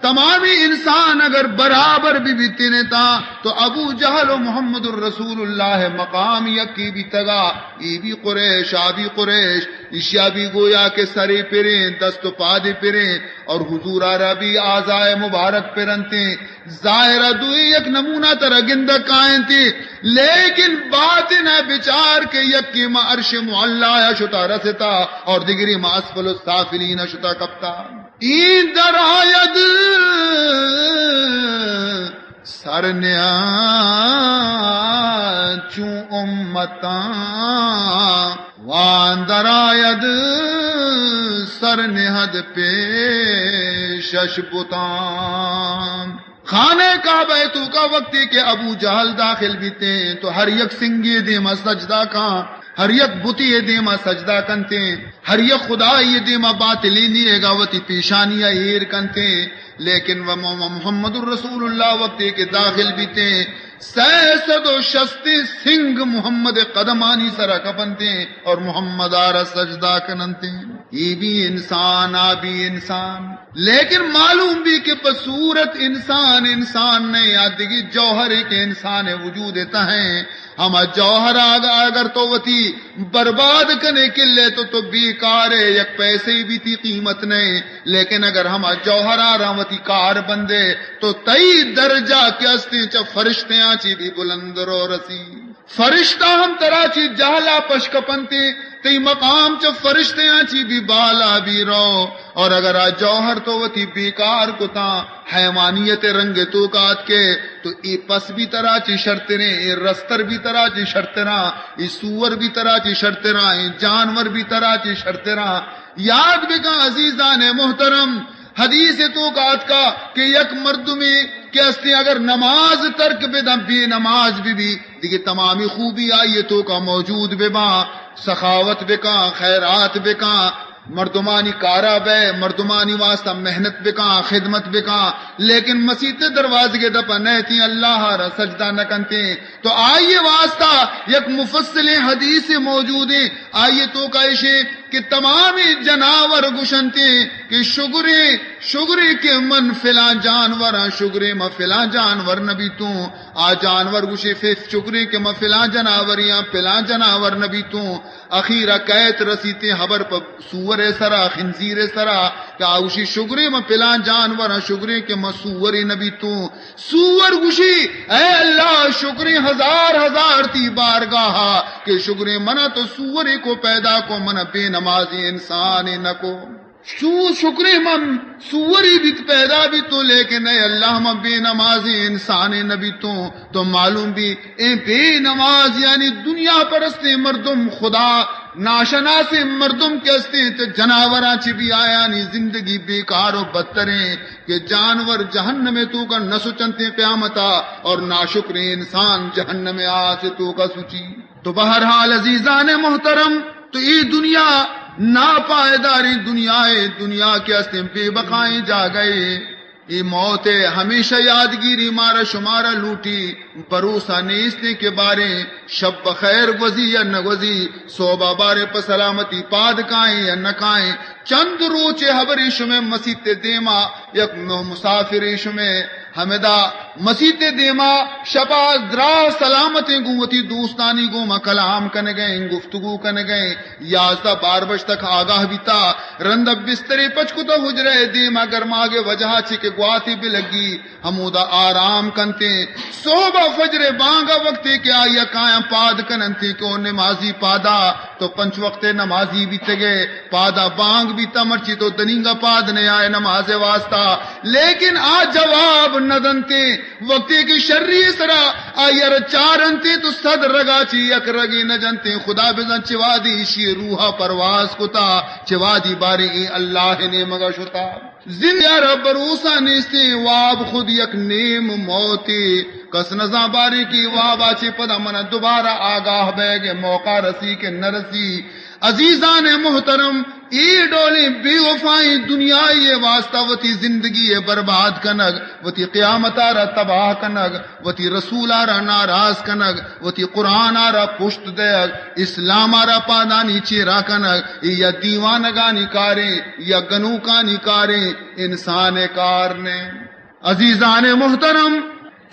تمامی انسان اگر برابر بھی بیتنے تا تو ابو جہل و محمد الرسول اللہ مقام یکی بھی تگا. ای بھی قریش آبی قریش اشیا بھی گویا کے سرے پریں دست و پادے پریں اور حضور عربی آزائے مبارک پرنتے ظاہرہ دوئی یک نمونہ تر گندہ کائن تھی. لیکن باطن بچار کے یکی ما عرش معلا شتا رستا اور دیگری ما اسفل السافلین شتا کپتا. این در آید سرنیا چون امتاں وان در آید سرنہد پیشش بتاں. خانہ کعبہ تو کا وقتی کہ ابو جہل داخل بھی تھے تو ہر یک سنگی دیما سجدہ کان، ہر یک بتی دیما سجدہ کنتے، ہر یک خدا یہ دیما باطلی نہیں گاوتی پیشانیاں ایر کنتے. لیکن وہ محمد الرسول اللہ وقتی کے داخل بھی تھے 660 سنگ محمد قدمانی سرا کپنتے اور محمد آرہ سجدہ کننتے. یہ بھی انسان آبی انسان، لیکن معلوم بھی کہ بصورت انسان نے یادگی جوہر کے انسان وجود تہیں. ہم جوہر اگر تو وتی برباد کرنے کے لے تو بیکار ہے، یک پیسے بھی تھی قیمت نہیں. لیکن اگر ہم جوہر آراوتی کار بندے تو تئی درجہ کیستے چا فرشتے آچی بھی بلند رو رسی. فرشتہ ہم تراچی جہلا پشکپنتے تی مقام چا فرشتے آچی بھی بالا بھی رو. اور اگر آ جوہر تو وتی بیکار کو تا حیوانیت رنگ تو کات کے تو ای پس بھی طرح چی شرطریں، ای رستر بھی طرح چی شرطریں، ای سور بھی طرح چی شرطریں، ای جانور بھی طرح چی شرطریں. یاد بکا عزیزان محترم حدیث تو کات کا کہ یک مردمی کیستے اگر نماز ترک بدم بھی نماز بھی دیکھیں تمامی خوبی آئیے تو کا موجود بے سخاوت بکا، خیرات بکا، مردمانی کارا بے، مردمانی واسطہ محنت بکا، خدمت بکا. لیکن مسیح دروازے کے دپا نہتی اللہ را سجدہ نہ کنتے. تو آئیے واسطہ یک مفصل حدیث موجود ہے. آئیے تو کا ایشے کہ تمامی جناور گشنتے کہ شگرے کے من فلاں جانور شگرے ما فلاں جانور نبی تو آ جانور گشے شگرے کے ما فلاں جانوریاں فلاں جانور نبی تو اخیرہ قیت رسیتے حبر پر سور سرا خنزیر سرا کہ آوشی شگرے ما فلاں جانور شگرے کے ما سور نبی تو سور گشی اے اللہ شگرے ہزار تی بارگاہا کہ شگرے منا تو سورے کو پیدا کو منا بے نمازی انسان نہ کو. شکر من سوری بھی پیدا بھی تو لیکن اے اللہ میں بے نمازی انسان نبی تو معلوم بھی اے بے نماز یعنی دنیا پرستے مردم خدا ناشناس مردم کیستے تو جناوراں چی بھی آیا نی زندگی بیکار و بدتریں کہ جانور جہنم میں تو کا نہ سچنتے قیامتا اور ناشکر انسان جہنم میں آ سے تو کا سچی. تو بہرحال عزیزان محترم تو یہ دنیا ناپائیداری دنیا کے استے بے بقائیں جا گئے. یہ موت ہمیشہ یادگیری مارا شمارا لوٹی بروسہ نیستنے کے بارے شب بخیر گزی یا نہ گزی صوبہ بارے پر سلامتی پاد کائیں یا نہ کائیں چند روچے حبری شمیں مسیط دیما یک مسافر شمیں حمدہ مسیط دیما شپا درا سلامتیں گوتی دوستانی گوما کلام کن گئیں گفتگو کن گئیں 11 12 بج تک آگاہ بیتا رندب بستری پچکتا حجرے دیما گرماگے وجہ چھکے گواتی بھی لگی ہمودا آرام کنتے صوبہ فجر بانگا وقتے کہ آیا کائیں پاد کننتے کہ نمازی پادا تو 5 وقت نمازی بھی تگے پادا بانگ بھی تمرچی تو دنینگا پاد نے آئے نماز واسطہ لیکن آ جواب ندنتے وقتی کی شرری سرا آئیر چارنتے تو صد رگا چی یک رگی نہ جنتے خدا بزن چوادی شی روحا پرواز کتا چوادی باری اللہ نے مگا شتا زندہ رب روسا نیستے واب خود یک نیم موتی کس نزا باری کی واب آچے پدا من دوبارہ آگاہ بے گے موقع رسی کے نرسی عزیزان محترم ای ڈولے بے وفائی دنیا یہ واسطہ وتی زندگی برباد کنگ وتی قیامت آرہ تباہ کنگ وتی رسول آرہ ناراض کنگ وتی قرآن آرہ پشت دیگ اسلام آرہ پادانی چیرا کنگ یا دیوانگانی کاریں یا گنوکانی کاریں انسان کار نے. عزیزان محترم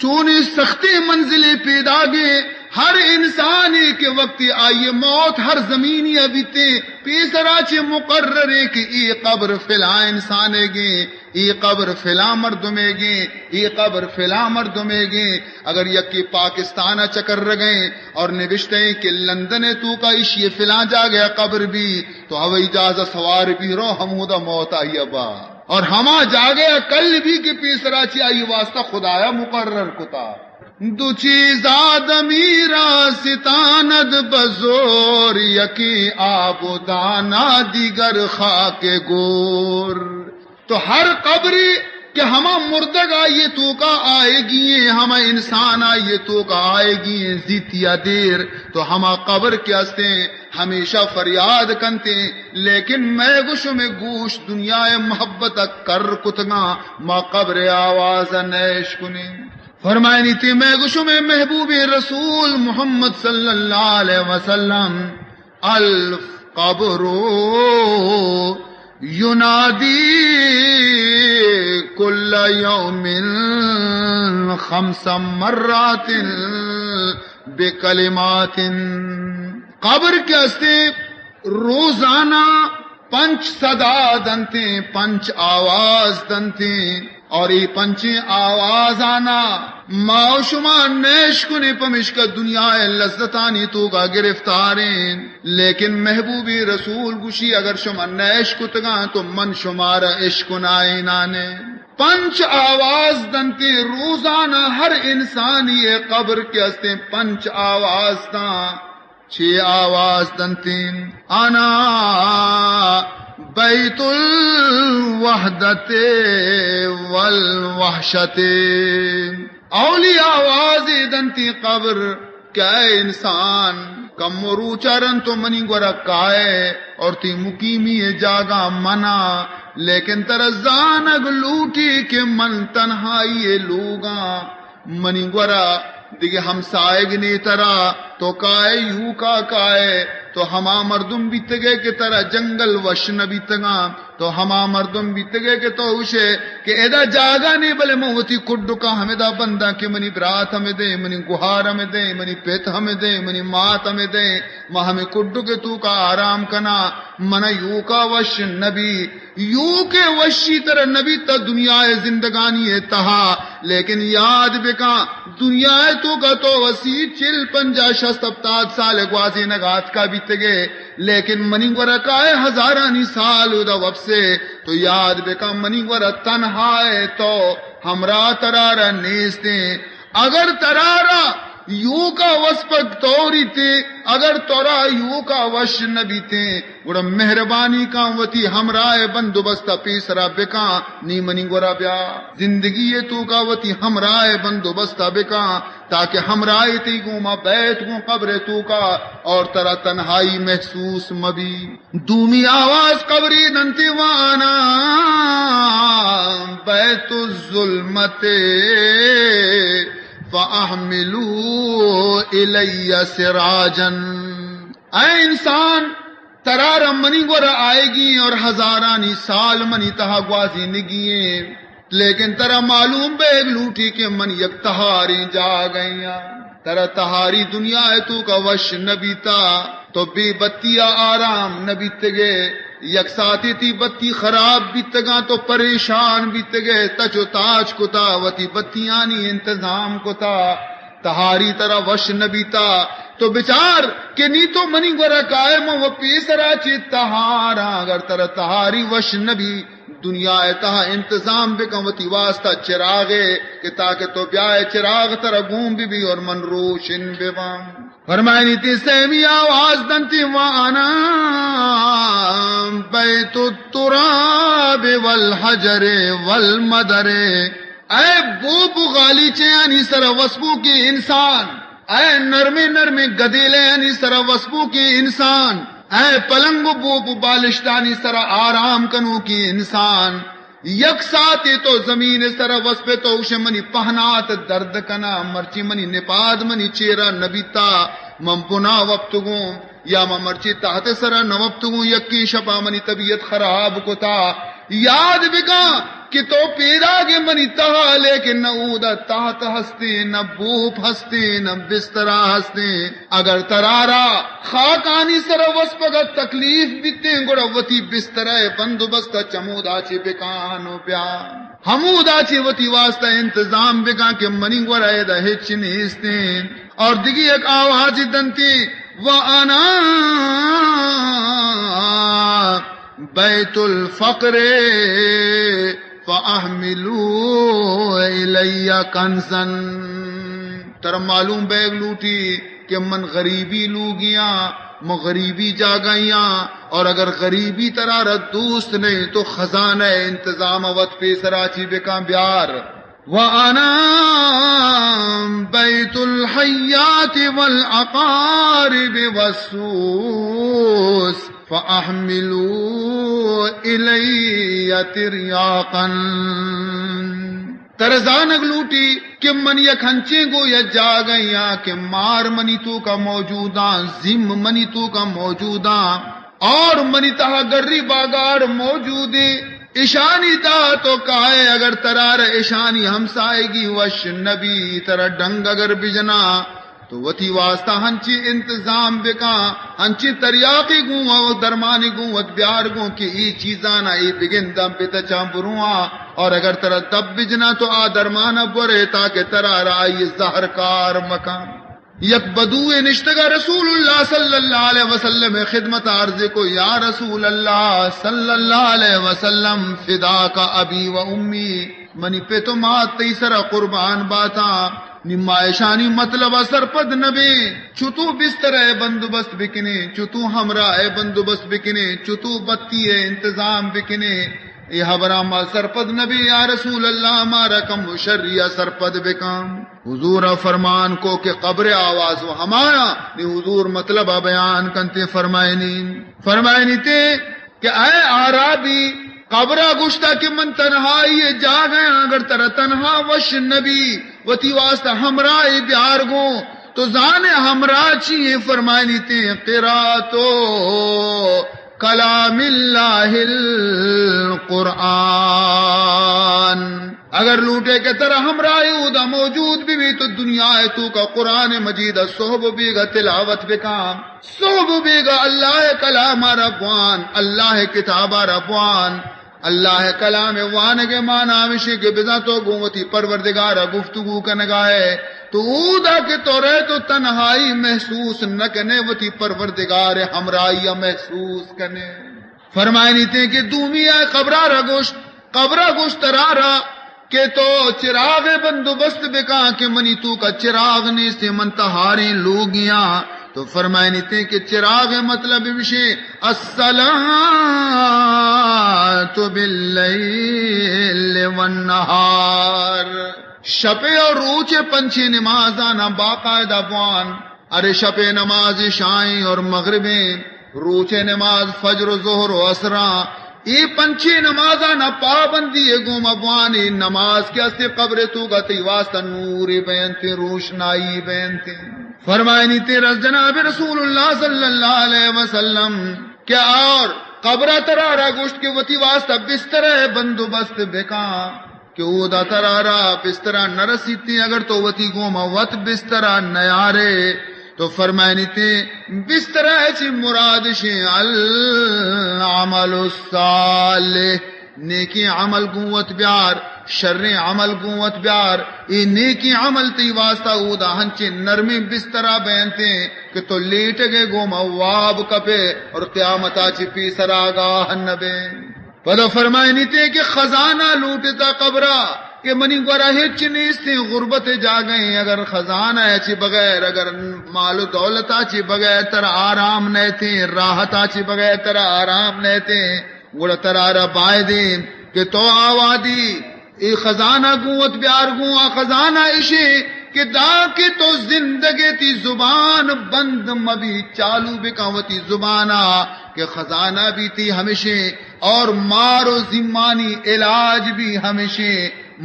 چونی سختی منزلیں پیدا گے ہر انسان کے وقت آئیے موت ہر زمینی ابیتے پیسرا چے مقرر ہے کہ ای قبر فلا انسان گے ای قبر فلا مردمے گے ای قبر فلا مردمے گے. اگر یکی پاکستان چکر رگئے اور نوشتے ہیں کہ لندن تو کا اشی فلا جا گیا قبر بھی تو ہوائی جہاز سوار بھی رو ہمودہ موت آئی ابا اور ہما جا گیا کل بھی کہ پیسرا چے آئی واسطہ خدایا مقرر کتا. دو چیز آدمی را ستاند بزور یکی آب و دانا دیگر خاک گور. تو ہر قبری کہ ہما مردگ آئیے تو کا آئے گی ہما انسان آئیے تو کا آئے گی زیت یا دیر تو ہما قبر کے ہستے ہمیشہ فریاد کنتے لیکن میں گوشو میں گوش دنیا محبت کر کتگا ما قبر آواز نیش کنے. فرمائنی تھی میں گوشو میں محبوب رسول محمد صلی اللہ علیہ وسلم الف قبرو ینادی کل یوم 5 مرات بکلمات. قبر کے ہستے روزانہ 5 صدا دنتے 5 آواز دنتے اور یہ 5 آواز آنا ماں شما نیش کنے پمش کا دنیا لذتانی تو کا گرفتاریں لیکن محبوبی رسول گوشی اگر شما نیش کتگا تو من شمارا عشق نائے نانے. 5 آواز دنتے روزانہ ہر انسان یہ قبر کے ہستے 5 آواز داں 6 آواز دنتے آنا بیت الوحدت والوحشت. اولی آواز دنتی قبر کیا انسان کم مرو چرن تو منی گورا کائے اور تی مقیمی جاگا منا لیکن ترزانگ لوٹی کے من تنہائی لوگا منی گورا دیکھے ہم سائگ نے ترا تو کائے یوں کا کائے تو ہما مردم بیتگے کے طرح جنگل وشن بیتگا تو ہما مردم بیتگے کے تو اسے کہ ایدہ جاگا نہیں بلے موتی کڈو کا ہمیں دا بندہ کہ منی برات ہمیں دے منی گوھار ہمیں دے منی پیت ہمیں دے منی مات ہمیں دے ماں ہمیں کڈو کے تو کا آرام کنا منہ یو کا وش نبی یو کے وشی طرح نبی تا دنیا زندگانی تہا لیکن یاد بکا دنیا تو کا تو وسیع 40-50-70 سال گوازی نگات کا بیتگے لیکن منی گورا کائے ہزارانی سال دا وب سے تو یاد بکا منی گورا تنہائے تو ہمراہ ترارا نیستے اگر ترارا یو کا وسپک توری تے اگر تورا یو کا وش نبی تے گوڑا مہربانی کا وتی ہمراہ بندوبستہ پیسرا بکا نی منی گورا بیا زندگی تو کا وتی ہمراہ بندوبستہ بکا تاکہ ہمراہ تی گو ما بیت گو قبر تو کا اور ترا تنہائی محسوس مبی. دومی آواز قبری دنتی وانا بیت الظلمت فَأَحْمِلُوا إِلَيَّ سِرَاجًا. اے انسان ترارا منی گورا آئے گی اور ہزارانی سال منی تہا گوازی نگیے لیکن ترا معلوم بے لوٹی کہ من یک تہاری جا گئیا ترا تہاری دنیا ہے تو کا وش نبی تا تو بے بتیا آرام نبی تگے یک ساتھی تی بتی خراب بیتگا تو پریشان بیتگے تچو تاج کتا وتی بتیانی انتظام کتا تہاری طرح وش نبیتا تو بچار کہ نی تو منی گورا قائم و پیسرا چی تہارا اگر طرح تہاری وش نبی دنیا تہا انتظام بکمتی واسطہ چراغے کہ تاکہ تو بیائے چراغ طرح گوم بھی اور من روشن بیوام. فرمائنی تی سیمی آواز دنتی وانا بیت التراب والحجر والمدر. اے بو غالی چیانی سر وسبو کی انسان اے نرمے نرمے گدیلے یعنی سر وسبو کی انسان اے پلنگ بوپ بالشتانی سر آرام کنو کی انسان یک ساتے تو زمین سر وسپے تو اوش منی پہنات درد کنا مرچی منی نپاد منی چیرا نبیتا ممپنا وقتگوں یا مرچی تحت سر نوپتگوں یکی شپا منی طبیعت خراب کو تا یاد بکا کہ تو پیدا کے منی تہا لیکن نہ اودا تحت ہستے نہ بوپ ہستے نہ بسترا ہستے اگر ترارا خاکانی سر وسپگا تکلیف بیتے گوڑا وتی بسترہ بندوبست چمودا چی بکانو پیا ہمودا چی وتی واسطہ انتظام بکا کہ منی گوڑا دا ہچ نیستے اور دیگی ایک آواز دنتی وَأَنَا بیت الفقر فَأَحْمِلُوا إِلَيَّ كَنْزًا تر معلوم بیگ لوٹی کہ من غریبی لوگیاں مغریبی جا گئیاں اور اگر غریبی ترارت دوست نہیں تو خزانہ انتظام وقت پہ سراچی بکاں بیار وَأَنَا بَيْتُ الْحَيَّاتِ وَالْعَقَارِبِ وَالسُّوسِ فَأَحْمِلُوا إِلَيَّ تِرْيَاقًا ترزانگ لوٹی کہ من یک ہنچے گو یا جا گئیا کہ مار منی تو کا موجوداں زم منی تو کا موجوداں اور منی تہا گری باگار موجودے ایشانی تا تو کہے اگر ترار ایشانی ہمسائے گی وش نبی ترا ڈنگ اگر بجنا تو وتی واسطہ ہنچی انتظام بکا ہنچی تریاقی گوں و درمانی گوں و بیار گوں کہ ای چیزانا ای بگن دم پیتا چامبروں اور اگر ترا دب بجنا تو آ درمانا برے تاکہ ترا رائی زہر کار مکان یک بدوئے نشتگا رسول اللہ صلی اللہ علیہ وسلم خدمت عرض کو یا رسول اللہ صلی اللہ علیہ وسلم فدا کا ابی و امی منی پہ تو مات تیسرا قربان باتا نمائشانی مطلب سرپد نبی چتو بستر ہے بندوبست بکنے چتو ہمراہ ہے بندوبست بکنے چتو بتی ہے انتظام بکنے یہ حبرام سرپد نبی یا رسول اللہ ہمارا کم شریعہ سرپد بکام حضور فرمان کو کہ قبر آواز و ہمارا یہ حضور مطلب بیان کنتے فرمائنی تے کہ اے عربی قبرہ گشتہ کہ من تنہائی جا گئے اگر ترہ تنہا وش نبی وتی واسطہ ہمراہ بیار گو تو زان ہمراہ چیئے فرمائنی تے قراتو کلام اللہ القرآن اگر لوٹے کے طرح ہمراہ دا موجود بھی تو دنیا ہے تو کا قرآن مجید صحب بھی گا تلاوت بکام صحب بھی گا اللہ کلام ربوان اللہ کتاب ربوان اللہ کلام وان کے معنی مشی کے بزا تو گوتی پروردگار گفتگو کا نگاہے تو اودا کے تو رہے تو تنہائی محسوس نہ کنے وتی پروردگار ہمراہی محسوس کنے فرمائنی تے کہ دومی ہے قبرہ گوشت ترارا کہ تو چراغ بندوبست بکا کہ منی تو کا چراغ نے سے منتہاریں لوگیاں تو فرمائنی تے کہ چراغ مطلب وشے الصلاۃ باللیل والنہار شپے اور روچے پنچھی نماز آنا باقاعدہ بوان ارے شپے نماز شائیں اور مغربیں روچے نماز فجر و ظہر و عصراں یہ پنچھی نماز آنا پابندی گم ابوانی نماز کیا سے قبر تو گا تی واسطہ نور بینتے روشنائی بینتے فرمائنی تیرا جناب رسول اللہ صلی اللہ علیہ وسلم کیا اور قبرہ ترارا گوشت کے وتی واسطہ بستر بندوبست بکا کہ او دا ترارا بسترہ نہ رسیتی اگر تو وتی گوما وط بسترہ نیارے تو فرمائنی تے بسترہ چی مراد شی العمل الصالح نیکی عمل قوت بیار شر عمل قوت بیار ای نیکی عمل تی واسطہ او دا ہنچے نرمی بسترہ بینتے کہ تو لیٹ گئے گوما واب کپے اور قیامتا چی پی سراگاہ نبے پدو فرمائنی تے کہ خزانہ لوٹتا قبرہ کہ منی گورا ہچ نیستی غربت جا گئیں اگر خزانہ چی بغیر اگر مال و دولتا چی بغیر تر آرام نیتے راحتا چی بغیر تر آرام نیتے گوڑا ترارا بائے دے کہ تو آوادی ای خزانہ گوت بیار گوا خزانہ اشی کہ دا کہ تو زندگی تی زبان بند مبی چالو بکاوتی زبانا کہ خزانہ بھی تھی ہمیشہ اور مارو زمانی علاج بھی ہمیشہ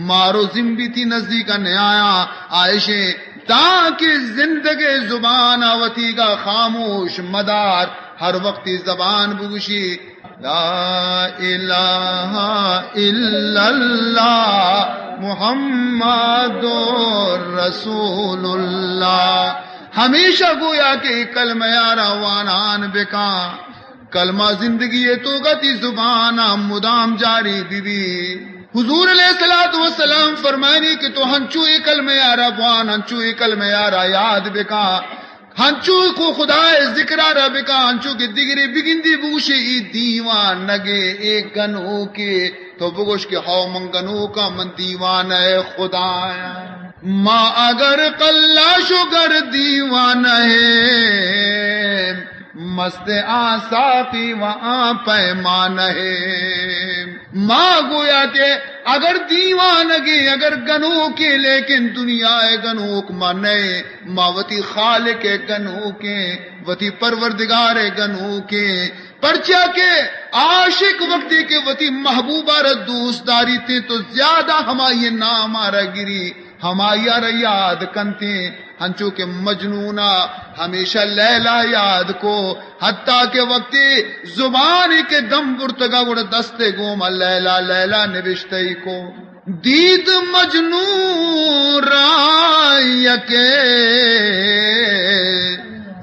مارو زم بھی تھی نزدیک نیایا عائشہ تاکہ زندگی زبان آوتی کا خاموش مدار ہر وقت زبان بگوشی لا الہ الا اللہ محمد رسول اللہ. ہمیشہ گویا کہ کلمہ روانان بکا کلمہ زندگی تو گتی زبان مدام جاری بی. حضور علیہ الصلوۃ والسلام فرمانی کہ تو ہنچو کلمہ ربوان ہنچو کلمہ یاد بکا ہنچو کو خدا ذکر رب کا ہنچو کی دیگری بگندی بوشی دیوان نگے ایک گنو کے تو بگوش کے ہو منگنو کا من دیوان ہے خدا ماں اگر قلاشو گر دیوان ہے مست آساقی وہاں پیمان ہے. ماں گویا کہ اگر دیوانگی اگر گنو کے لیکن دنیا گنوک مانے ماوتی خالق گنو کے وتی پروردگار گنو کے پرچا کے عاشق وقتی کے وتی محبوبہ ر دوست داری تے تو زیادہ ہمائی نام آرہ گری ہمائی آرہ یاد کنتے ہنچو کے مجنونہ ہمیشہ لیلا یاد کو حتیٰ کہ وقتی زبانی کے دم برتگا گوڑ دستے گوما لیلا لیلا نوشتے کو دید مجنون رائی کے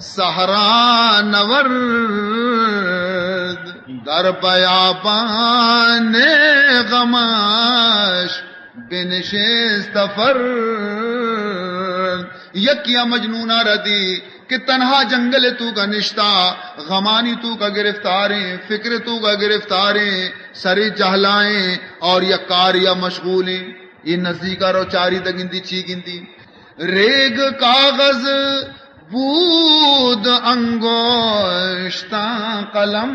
سہرا نورد در بیابان غماش بنشست فرد. یکیا مجنونہ ردی کہ تنہا جنگل تو کا نشتہ غمانی تو کا گرفتاریں فکر تو کا گرفتاریں سری جہلائیں اور یکار یا مشغولیں یہ نزدیکا رو چاری دگندی چی گندی ریگ کاغذ بود انگوشتاں قلم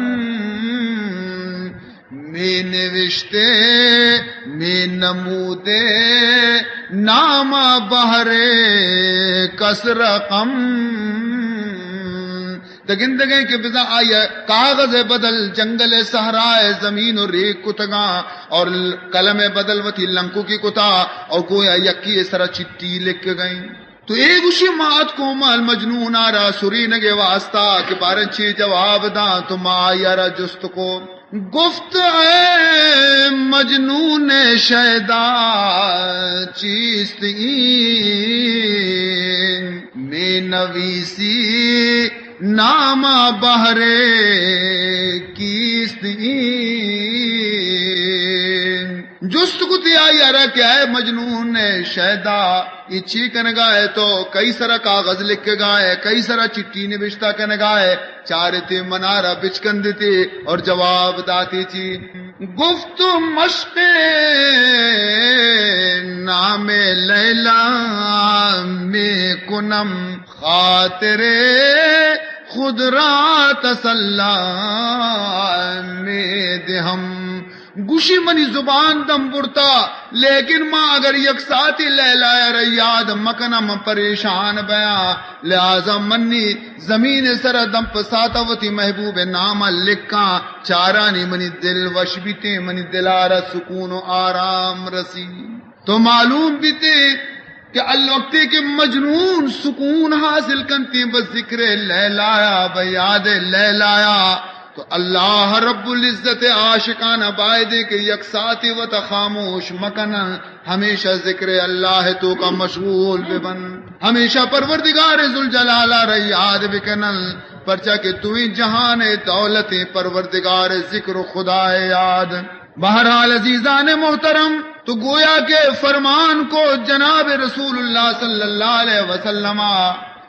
میں نوشتے میں نمودے نام بہرے کس رقم دگندگیں کے بزا آیا کاغذ بدل جنگل صحرائے زمین و ریگ کتگاں اور قلم بدل وتی لنکو کی کتا اور گویا یکی سرا چٹی لکھ گئیں. تو ایک اسی مات کو مال مجنون آرہ سری نگے واسطہ کہ بارن چی جواب دا تو ماں آیا جست کو گفت اے مجنون شیدا چیست این میں نویسی نام بہرے کیست این. جست کو تیا یارا کیا ہے مجنون شیدا یہ چی کنگا ہے تو کئی سرا کاغذ لکھ کے گائے کئی سرا چٹی نبشتہ کنگا ہے چارے تے منارہ بچکن دیتے اور جواب داتی چی گفت مشق نام لیلا میں کنم خاطر خود را تسلا میں دہم. گوشی منی زبان دم برتا لیکن ماں اگر یک ساتھی لیلا ریاد مکنم پریشان بیا لہذا منی زمین سر دم پساتا وتی محبوب نام لکھا چارانی منی دل وش بیتے منی دلارا سکون و آرام رسی. تو معلوم بیتے کہ الوقتی کے مجنون سکون حاصل کنتی بس ذکر لیلایا بیاد لیلایا تو اللہ رب العزت عاشقان بائدے کے یکساتی و تخاموش مکن ہمیشہ ذکر اللہ تو کا مشغول ببن ہمیشہ پروردگار ذوالجلالہ ریاد بکنل پرچا کہ توی جہان دولت پروردگار ذکر خدا یاد. بہرحال عزیزان محترم تو گویا کے فرمان کو جناب رسول اللہ صلی اللہ علیہ وسلم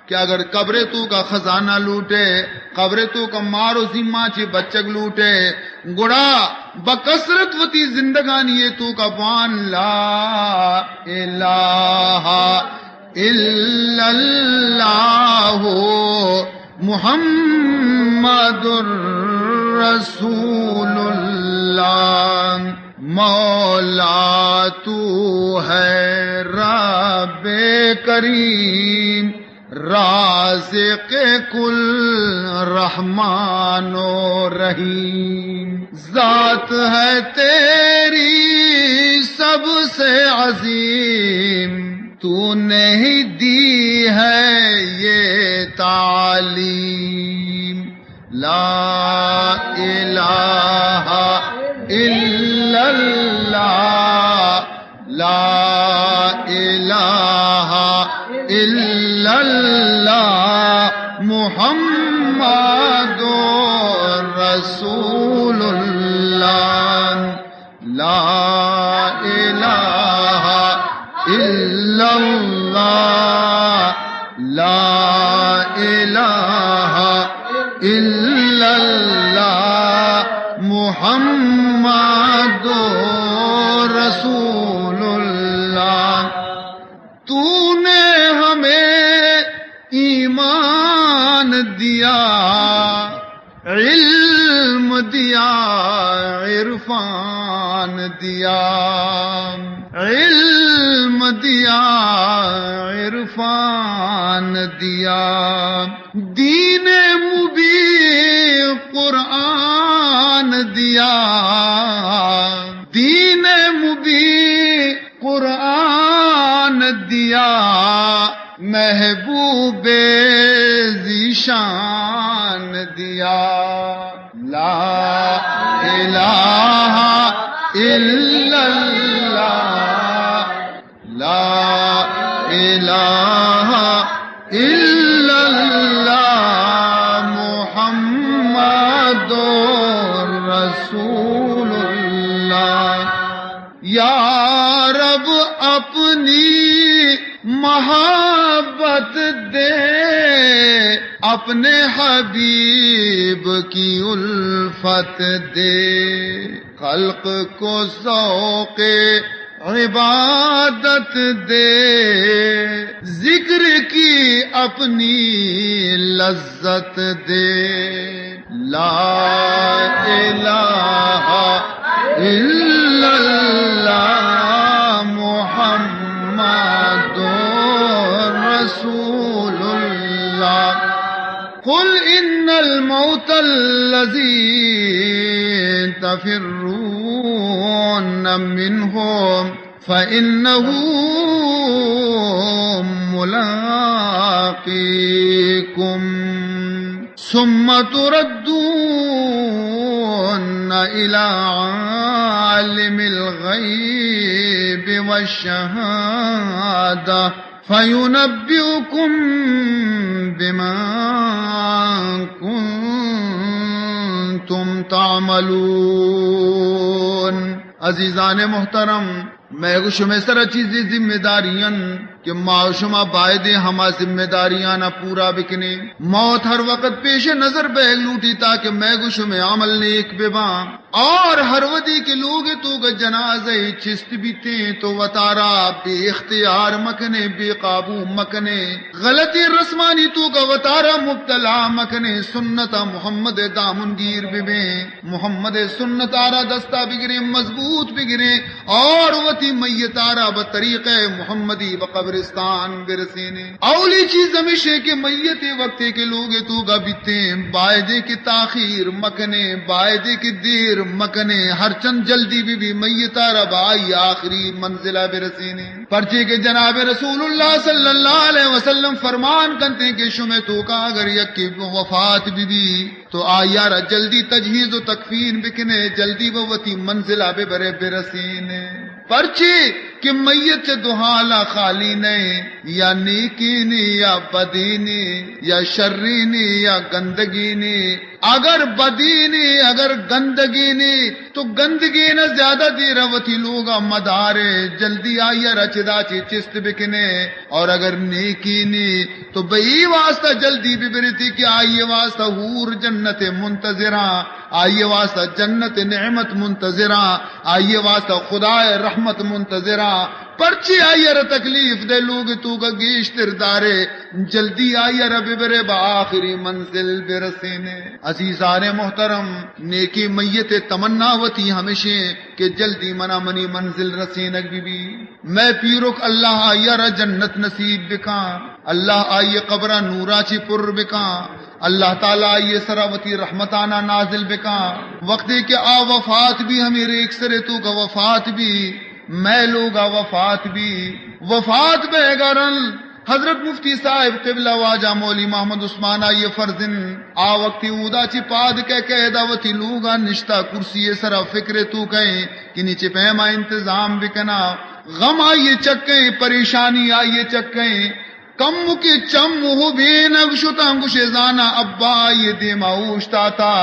کہ اگر قبر تو کا خزانہ لوٹے قبر تو کا مارو ذمہ چی بچک لوٹے گڑا بکثرت وتی زندگانی تو کا بان لا الہ الا اللہ محمد رسول اللہ مولا تو ہے رب رب کریم رازق کل رحمان و رحیم، ذات ہے تیری سب سے عظیم، تو نے ہی دی ہے یہ تعلیم، لا الہ الا اللہ، لا الہ الا اللہ، محمد رسول اللہ، لا الہ الا اللہ، لا الہ الا اللہ، محمد رسول اللہ۔ تو نے ہمیں ایمان دیا، علم دیا، عرفان دیا، علم دیا، عرفان دیا، دین مبین قرآن دیا، دین مبین قرآن دیا، محبوب ذیشان دیا، لا الہ الا اللہ، لا الہ الا اللہ، محمد رسول اللہ۔ یا رب اپنی محبت دے، اپنے حبیب کی الفت دے، خلق کو ذوق عبادت دے، ذکر کی اپنی لذت دے، لا الہ الا اللہ، محمد رسول اللہ۔ قل ان الموت الذی تفرون منه فإنه ملاقيكم ثم تردون إلى عالم الغيب والشهادة فينبئكم بما كنتم تعملون۔ عزیزان محترم، میں شمہ سر چیزی ذمہ داریاں کہ معاشمہ بائدے ہما ذمہ داریاں نہ پورا بکنے، موت ہر وقت پیش نظر بیگ لوٹی تاکہ میں شمہ عمل نیک بباں، اور ہر ودی کے لوگ تو کا جنازہ چست بیتے تو وطارا بے اختیار مکنے، بے قابو مکنے، غلطی رسمانی تو کا وطارا مبتلا مکنے، سنت محمد دامن گیر ببے، محمد سنت آرا دستا بگرے، مضبوط بگرے، اور وتی میتارا بطریق محمدی بقبرستان برسینے۔ اولی چیز ہمیشہ کہ میت وقتے کے لوگ تو کا بیتے، بائدے کی تاخیر مکنے، بائدے کی دیر مکنے، ہر چند جلدی بھی میتارا بائی آخری منزلہ برسینے۔ پرچے کے جناب رسول اللہ صلی اللہ علیہ وسلم فرمان کرتے کہ شمع تو کا اگر یک کی وفات بھی تو آیارا جلدی تجہیز و تکفین بکنے، جلدی وتی منزلہ بے برے برسینے۔ پرچے کہ میت سے دہالا خالی نہیں، یا نیکی نی یا بدی نی یا شری نی یا گندگی نی، اگر بدی نی اگر گندگی نی تو گندگی نہ زیادہ دیر وتی لوگا مدارے جلدی آئیا رچدا چی چست بکنے، اور اگر نیکی نی تو بئی واسطہ جلدی ببرتی کہ آئیے واسطہ حور جنت منتظرہ، آئیے واسطہ جنت نعمت منتظرہ، آئیے واسطہ خدا رحمت منتظرہ، پرچی آئیر تکلیف دے لوگ تو کا گیشتر دارے جلدی آئیر ببرے با آخری منزل برسینے. عزیزان محترم نیکی میت تمنا وتی ہمیشہ کہ جلدی منا منی منزل رسینک بی. میں پیرک اللہ آئیر جنت نصیب بکاں، اللہ آئیے قبرہ نورا چی پر بکاں، اللہ تعالیٰ یہ سراوتی رحمتانہ نازل بکاں. وقت کہ آ وفات بھی ہمیں ریک سرے تو کا وفات بھی میں لوگا وفات بھی وفات بے گرن. حضرت مفتی صاحب قبلہ واجہ مولی محمد عثمان آئیے فرزن آ وقتی اودا چی پاد کے قیدہ وتی لوگا نشتا کرسی سرا فکر تو کہیں کہ نیچے پیما انتظام بکنا. غم آئیے چکیں، پریشانی آئیے چکیں، کم کے چم ہو بے نگشتا گشزانا ابا آئیے دیما اوشتا تھا.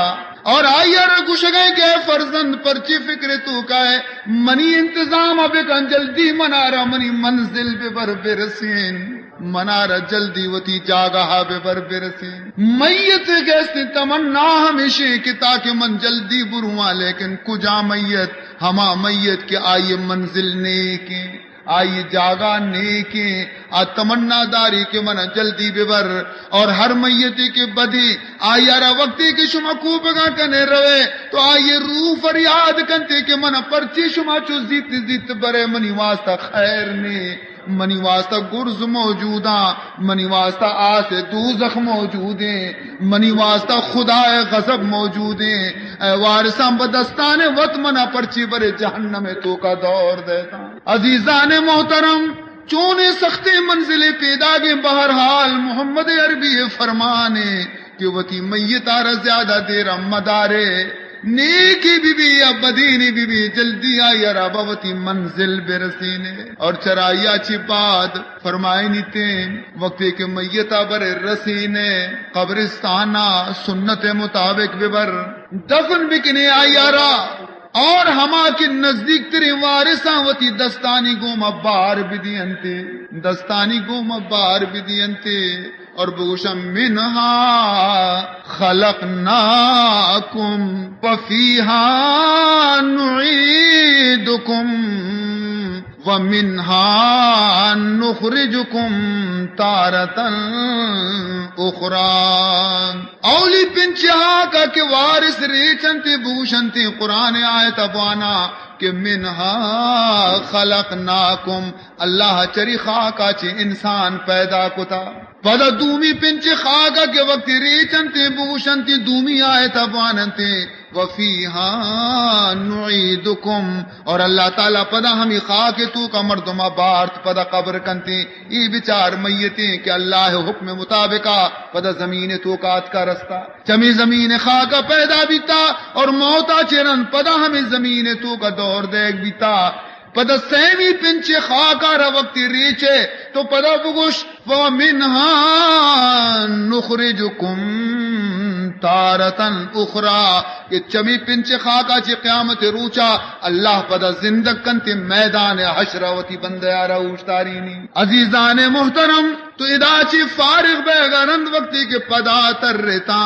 اور آئیے رگوش گئے کہ فرزند پرچی فکر تو کا ہے منی انتظام اب کن جلدی منارا منی منزل بے بر برسین، منارا جلدی وتی جاگہ بے بر برسین. میت گیستی تمنا ہمیشہ کہ تاکہ من جلدی برواں، لیکن کجا میت ہما میت کے آئیے منزل نیکیں، آئیے جاگا نیکیں، تمنا داری کے من جلدی ببر. اور ہر میتی کے بدی آئیارا وقتی کے شما کوبگا کنے روے تو آئیے روح فریاد کنتے کہ من پرچی شما چو زیت زیت برے منی واسطہ خیر نے، منی واسطہ گرز موجودا، منی واسطہ آس دوزخ موجودیں، منی واسطہ خدا غضب موجودیں. اے وارثاں بدستان وط منا پرچی برے جہنم تو کا دور دیتا. عزیزان محترم چونے سخت منزل پیدا گے بہرحال محمد عربی فرمانے کہ وتی میتارا زیادہ دیر مدارے نیکی بی بی یا بدینی بی بی جلدی آئی رابوتی منزل برسینے. اور چرایا چی بعد فرمائے نیتیں وقتی کہ میتا بر رسینے قبرستانہ سنت مطابق ببر دفن بکنے آئی را. اور ہما کے نزدیک تیرے وارثاں وتی دستانی گوم بار بدینتے، دستانی گوم بار بدینتے. اور بوشم منہا خلقناکم وفیہا نعیدکم ومنہا نخرجکم تارتا اخرى. اولی پنچہا کا کہ وارث ریچنتے بوشنتے قرآن آیت ابوانا کہ منہا خلقناکم اللہ چری خاکا چی انسان پیدا کتا. پدا دومی پنچ خاکا کے وقت ریچنتے بوشنتے دومی آیت ابوانتے وفیہا نعیدکم. اور اللہ تعالیٰ پدا ہمیں خاک تو کا مردمہ بارت پدا قبر کنتے ای بچار میتیں کہ اللہ حکم مطابقہ پدا زمین تو کات کا رستہ چمی زمین خاکا پیدا بیتا اور موتا چرن پدا ہمیں زمین تو کا دور دیکھ بیتا. پدا سیمی پنچ خاکا را وقتی ریچے تو پدا بگوش وَمِنْهَا نُخْرِجُكُمْ تارتن اخرى. کہ چمی پنچ خاکا چی قیامت روچا اللہ پدا زندگ کنتے میدان حشراوتی بندیارا اوشتارینی. عزیزان محترم تو ادا چی فارغ بے گرند وقتی کے پدا تر رہتا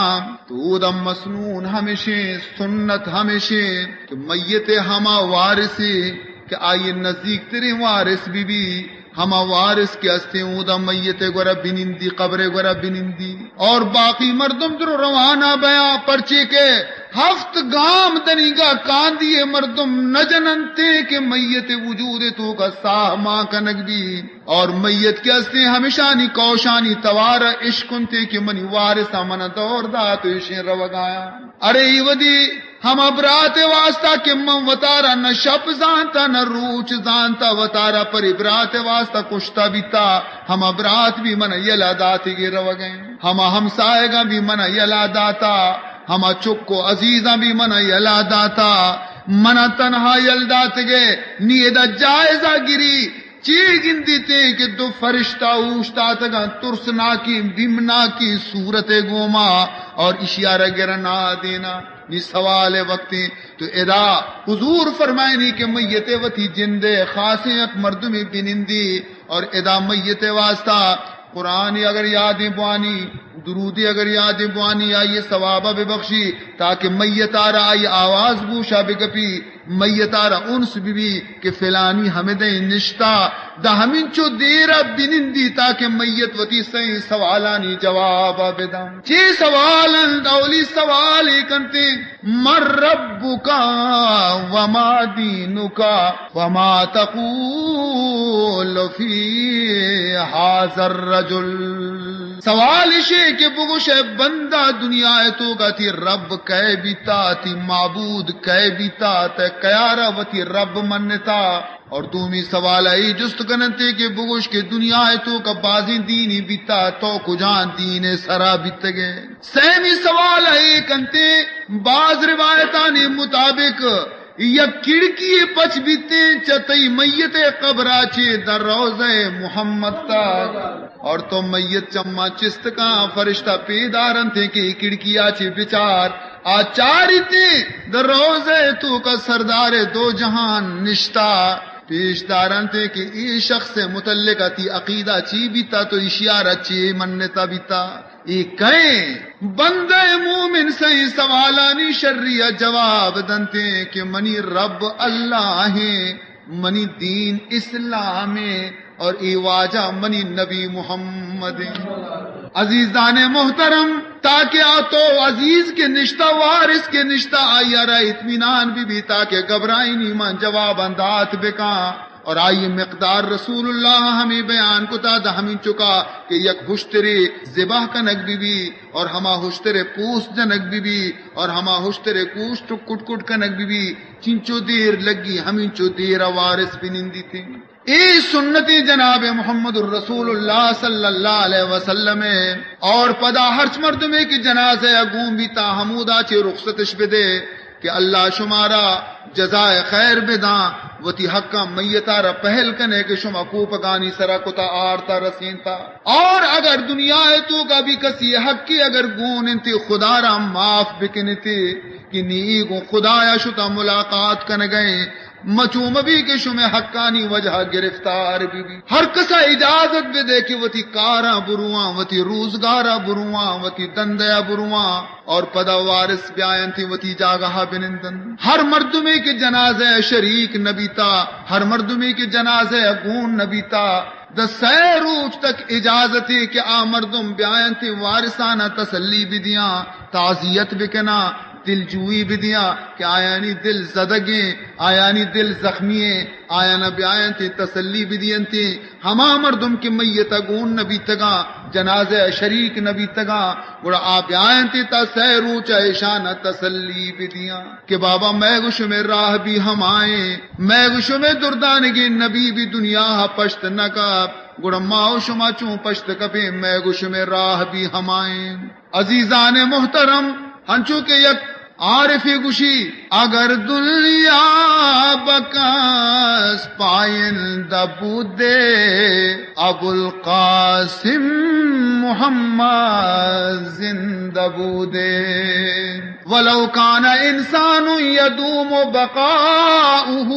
تو دم مسنون ہمیشہ سنت ہمیشہ کہ میت ہما وارثی کہ آئیے نزدیک تیرے وارث بی بی ہما وارث کے استے اودا میت گورا بنندی قبر گورا بنندی. اور باقی مردم در روانہ بیا پرچے کے ہفت گام دنیگا کاندیے مردم نجننتے کہ میت وجود تو کا ساہ ماں کنک بھی. اور میت کے استے ہمیشانی کوشانی توار عشقنتے کہ منی وارثہ من دور دا تو اشیں روگایا. ارے ودی ہم ابرات واسطہ کہ من وطارا نہ شپ زانتا نہ روچ زانتا وطارا پر ابرات واسطہ کشتا بیتا. ہم ابرات بھی من یلا داتی گے رو گئے، ہم ہمسائے گا بھی من یلا داتا، ہم چکو عزیزاں بھی من یلا داتا، من تنہا یل دات گے نیدہ جائزہ گری چی گندی تے کہ دو فرشتہ اوشتا تگا ترسنا کی بمنا کی صورت گوما اور اشیارہ گرنا دینا. نی سوال وقتی تو ادا حضور فرمائنی کہ میت وتی جندے خاصے اک مردمی بنندی. اور ادا میت واسطہ قرآن اگر یادیں بوانی درودی اگر یادیں بوانی آئیے ثوابہ بے بخشی تاکہ میتارا آئی آواز بوشا بے گپی میتارا انس بھی کہ فلانی ہمیں دیں نشتا دا ہمیں چو دیرہ بنندی تاکہ میت وتی سہیں سوالانی جواب بدم چی سوالن دولی سوالی کنتے من ربکا وما دینکا وما تقول فی حاضر الرجل سوال شے کہ بگوش بندہ دنیا تو کا تھی رب کہے بیتا تھی معبود کہے بیتا تے کیارا وتی رب منتا اور تمی سوال آئی جست کنتے کہ بگوش کے دنیا تو کا بازی دینی بیتا تو کجان دین سرا بیت گئے سیمی سوال آئی کنتے بعض روایتانی مطابق یا کڑکی پچ بیتے چتئی میت قبرہ چے در روزہ محمد تک اور تو میت چما چست کا فرشتہ پیدارن تھے کہ کڑکی آچے بچار آچاری تے در روزہ تو کا سردار دو جہان نشتا پیش دارن تھے کہ ای شخص سے متعلق آتی عقیدہ چی بیتا تو اشیارہ چی منتا بیتا ای کہیں بندہ مومن سے سوالانی شریعہ جواب دنتے کہ منی رب اللہ ہے منی دین اسلام اور ای واجہ منی نبی محمد عزیزان محترم تاکہ آتو عزیز کے نشتہ وارث کے نشتہ آئیہ را اطمینان بھی تاکہ گھبرائی نیمان جواب اندات بکاں اور آئیے مقدار رسول اللہ ہمیں بیان کو تا دا ہمیں چکا کہ یک ہشترے زباہ کنک بھی اور ہما ہشترے پوس جنک بھی اور ہما ہشترے کوش ٹک کٹ کٹ کنک بھی چنچو دیر لگی ہمیں چو دیر وارث بھی نندی تھی اے سنتی جناب محمد الرسول اللہ صلی اللہ علیہ وسلم اور پدا ہرچ مرد میں کی جنازہ اگون بھی تا حمودہ چے رخصتش بدے کہ اللہ شمارا جزائے خیر بداں وتی حقا میتارا پہل کنے کہ شما کو پگانی سرا کتا آرتا رسینتا اور اگر دنیا تو کا بھی کسی حق کی اگر گون انتی خدا را معاف بکنتی کہ نیگو خدایا شتا ملاقات کن گئے مچوم بھی کہ شمیں حقانی وجہ گرفتار بھی ہر کسا اجازت بھی دے کہ وتی کارا بروان وتی روزگارا بروان وتی دندیا بروان اور پدا وارث بیان تھی وتی جاگہا بنندن ہر مردمی کے جنازہ شریک نبیتا ہر مردمی کے جنازہ گون نبیتا دا سہ روز تک اجازتی کہ آ مردم بیان تھی وارثانہ تسلی بھی دیاں تعزیت بکنا دل جوئی بھی دیا کہ آیانی دل زدگیں آیانی دل زخمییں آیانا بیان تھی تسلی بھی دین تھی ہما مردم کی میت گون نبی تگا جنازہ شریک نبی تگا گوڑا آپ بیان تھی تا سہ روچ ایشانہ تسلی بھی دیا کہ بابا میں گوش میں راہ بھی ہم آئیں میں گوش میں دردانگی نبی بھی دنیا پشت نکاب گوڑا ماؤ شما چون پشت کپے میں گوش میں راہ بھی ہم آئیں عزیزان محترم ہنچو کہ یک عارفی گوشی اگر دنیا بکس پائند بودے ابو القاسم محمد زندہ بودے ولو کان انسان یدوم بقاؤہ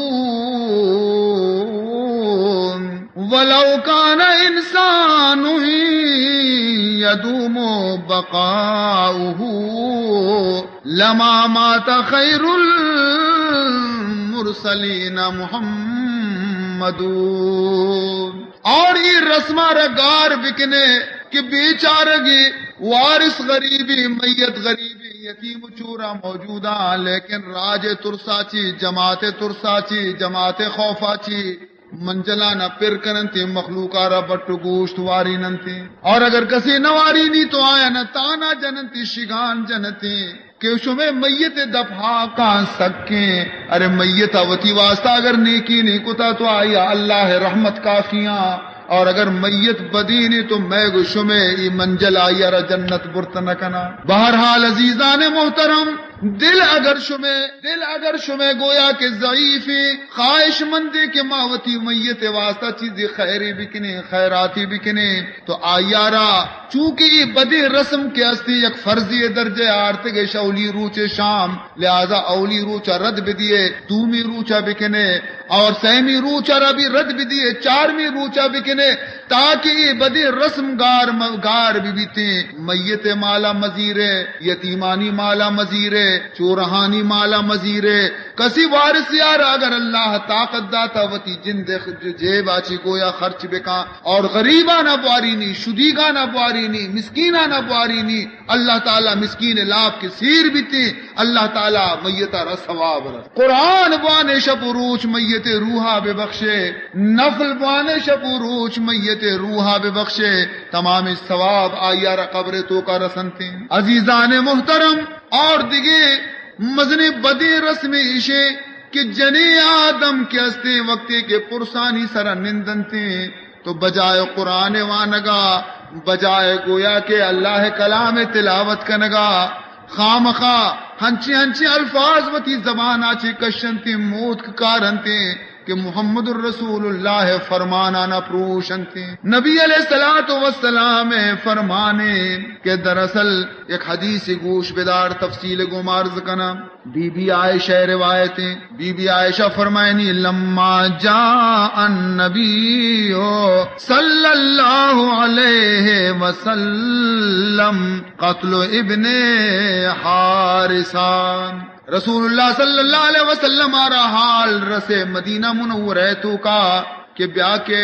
ولو کان انسان یدوم بقاؤہ لما مات خیر المرسلین محمد اور یہ رسمہ رگار بکنے کہ بیچارگی وارث غریبی میت غریبی یتیم چورا موجودہ لیکن راج ترساچی جماعت ترساچی جماعت خوفاچی منجلانا پر کننتی مخلوقارا بٹ گوشت واری ننتی اور اگر کسی نواری نہیں تو آیا نہ تانا جننتی شگان جنتی کہ شمیں میت دفعہ کان سکیں ارے میت وتی واسطہ اگر نیکی نہیں کتا تو آیا اللہ رحمت کافیاں اور اگر میت بدینی تو میں گشمے ای منجل آیا را جنت برت نکنا بہرحال عزیزان محترم دل اگر شمے گویا کے ضعیفی خواہش مندی کے ماوتی میت واسطہ چیزی خیری بکنے خیراتی بکنے تو آیارا چونکہ یہ بدی رسم کے استی یک فرضی درجے آرتگے شولی روچے شام لہذا اولی روچا رد بدیے دومی روچا بکنے اور سہمی روچا ربی رد بدیے چارمی روچا بکنے تاکہ یہ بدی رسم گار بھی بیتے میت مالا مزیرے یتیمانی مالا مزیرے چورہانی مالا مزیرے کسی وارث یار اگر اللہ طاقت داتا وتی جند جیب آچی گویا خرچ بکا اور غریبانہ بوارینی شدیگانہ بوارینی مسکینانہ بوارینی اللہ تعالی مسکین لاف کے سیر بیتے اللہ تعالی میتہ رسواب رس قرآن بوانے شب روچ میت روحا بے بخشے نفل بوانے شب روچ میت روحا بے بخشے تمام ثواب آیار قبر تو کا رسنتے عزیزان محترم اور دیگے مزنی بدی رسم ایشے کہ جنی آدم کے ہستے وقتی کے پرسانی سرا نندنتے تو بجائے قرآن وانگا بجائے گویا کہ اللہ کلام تلاوت کنگا خامخا ہنچی الفاظ وتی زبان آچے کشنتے موت کارنتے کہ محمد الرسول اللہ فرمانا نہ پروشنتے نبی علیہ الصلوۃ والسلام فرمانے کہ دراصل ایک حدیث گوش بدار تفصیل گمارز کنا بی بی عائشہ روایتیں بی بی عائشہ فرمائنی لما جاء النبی صلی اللہ علیہ وسلم قتل ابن حارثہ رسول اللہ صلی اللہ علیہ وسلم آرہا حال رسے مدینہ منورہ تو کا کہ بیا کے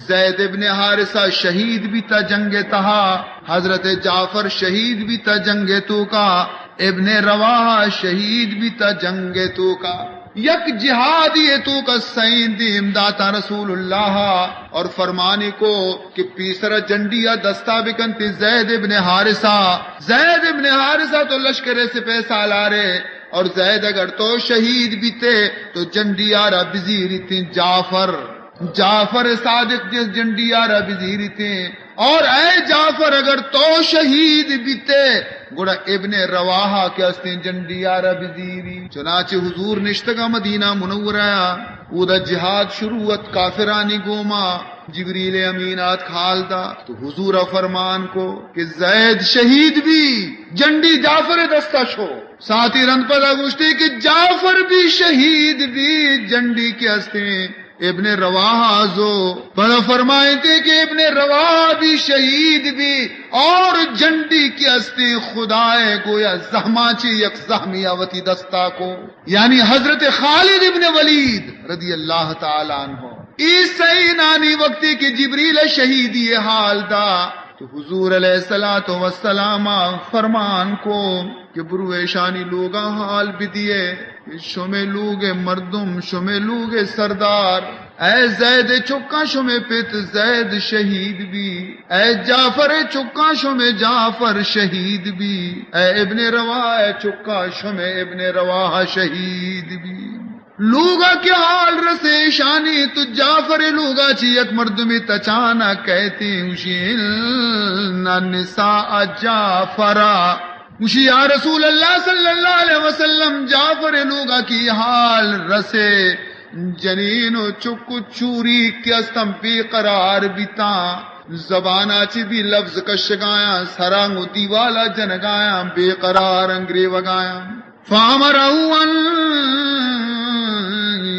زید ابن حارثہ شہید بھی تا جنگ تہا حضرت جعفر شہید بھی تا جنگ تو کا ابن رواحہ شہید بھی تا جنگ تو کا یک جہادی تو کا سین دی امداتا رسول اللہ اور فرمانے کو کہ پیسرا جنڈیا دستا بکنتی زید ابن حارثہ تو لشکرے سے پیسہ لا رہے اور زید اگر تو شہید بھی تھے تو جنڈیارہ بزیری تھے جعفر صادق جس جنڈیارہ بزیری تھے اور اے جعفر اگر تو شہید بھی تھے گوڑا ابن رواحہ کے استے جنڈیارہ بزیری چنانچہ حضور نشتگا مدینہ منورہ اودا جہاد شروعت کافرانی گوما جبریل امینات کھالدا تو حضور فرمان کو کہ زید شہید بھی جنڈی جعفر دستہ شو ساتھی رند پدا گوشتے کہ جعفر بھی شہید بھی جنڈی کے ہستے ابن رواحہ زو پدا فرمائے تھے کہ ابن رواحہ بھی شہید بھی اور جنڈی کے ہستے خدائے گویا زحماچی یک زحمیہ وتی دستا کو یعنی حضرت خالد ابن ولید رضی اللہ تعالیٰ عنہ عیسی نانی وقتی کی جبریل شہیدی حال دا تو حضور علیہ الصلوۃ والسلام فرمان کو کہ بروے شانی لوگا حال بھی دیے شمے لوگ مردم شمے لوگ سردار اے زید چکا شمے پت زید شہید بھی اے جعفر چکا شمے جعفر شہید بھی اے ابن رواحہ چکا شمے ابن رواحہ شہید بھی لوگا کے حال رسے شانی تو جعفر لوگا چی یک مردمی تچانا کہتی اشیلنا نساء جعفرہ اسی یا رسول اللہ صلی اللہ علیہ وسلم جعفر لوگا کی حال رسے جنین و چک چوری کی استم بے قرار بیتا زبانہ چی بھی لفظ کشگایا سرانگو دیوالا جنگایا بے قرار انگری وگایا فامرہو ان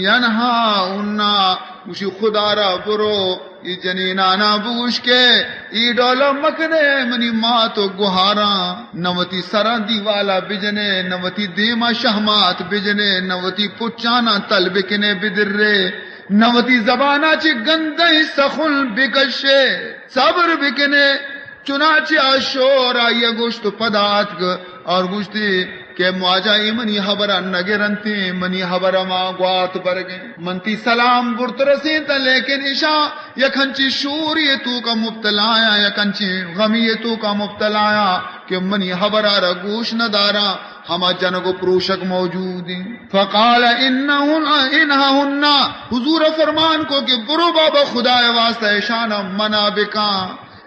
ینہا انہا اسی خدا را برو ای جنینانا بوش کے ای ڈولا مکنے منی ماں تو گہارا نوتی سران دیوالا بجنے نوتی دیما شہمات بجنے نوتی پچانا تل بکنے بدرے نوتی زبانا چی گندہی سخن بکشے صبر بکنے چنانچہ آشور آئیے گوشت پدات اور گوشتی کہ مواجہی منی حبرہ نگرنتی منی حبرہ ما گوات برگیں منتی سلام برت رسیتا لیکن عشاء یکنچی شوریتو کا مبتلایا یکنچی غمیتو کا مبتلایا کہ منی حبرہ را گوش ندارا ہما جنگو پروشک موجود ہیں فقال انہا حضور فرمان کو کہ برو بابا خدا واسطہ اشانہ منا بکا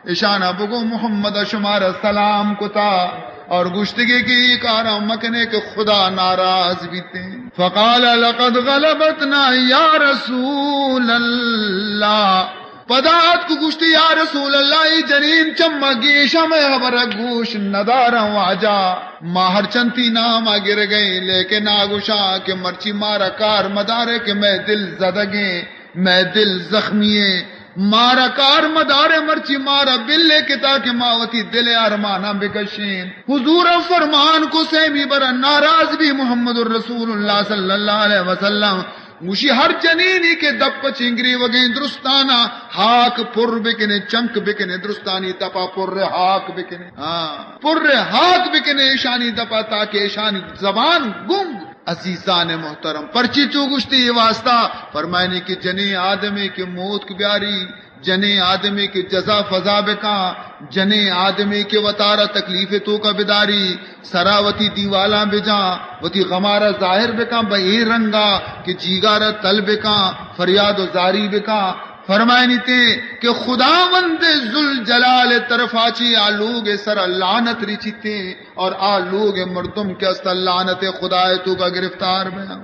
اشانہ بگو محمد شمار سلام کتا اور گشتگی کی کارا مکنے کے خدا ناراض بھی تھے. فقال لقد غلبتنا یا رسول اللہ، پدات کو گشتی یا رسول اللہ جنین چما گیشا میں خبر گوش ندارا واجا ماہر چنتی نام گر گئی لیکن آگوشا کہ مرچی مارا کار مدارے کہ میں دل زدگے میں دل زخمیے مارا کار مدارے مرچی مارا بلے کے تاکہ ماوتی دل ارمانا بکشین. حضور فرمان کو سیمی برا ناراض بھی محمد الرسول اللہ صلی اللہ علیہ وسلم مشی ہر جنینی کے دپ چنگری وگیں درستانا ہاک پر بکنے چنک بکنے درستانی دپا پر ہاک بکنے پر ہاک بکنے ایشانی دپا تاکہ ایشانی زبان گنگ. عزیزان محترم پرچی چو گشتی واسطہ فرمائنی کہ جنی آدمی کی موت کی بیاری جنے آدمی کی جزا فضا بکا جنے آدمی کے وطارہ تکلیف تو کا بداری سراوتی دیوالا بجا وتی غمارہ ظاہر بکا بہی رنگا کہ جیگارہ تل بکا فریاد و زاری بکا. فرمائنی تے کہ خداوند ذوالجلال طرف آچی آلوگ سر لعنت ریچی تے اور آلوگ مردم کے اصل لعنت خدا تو کا گرفتار بنا.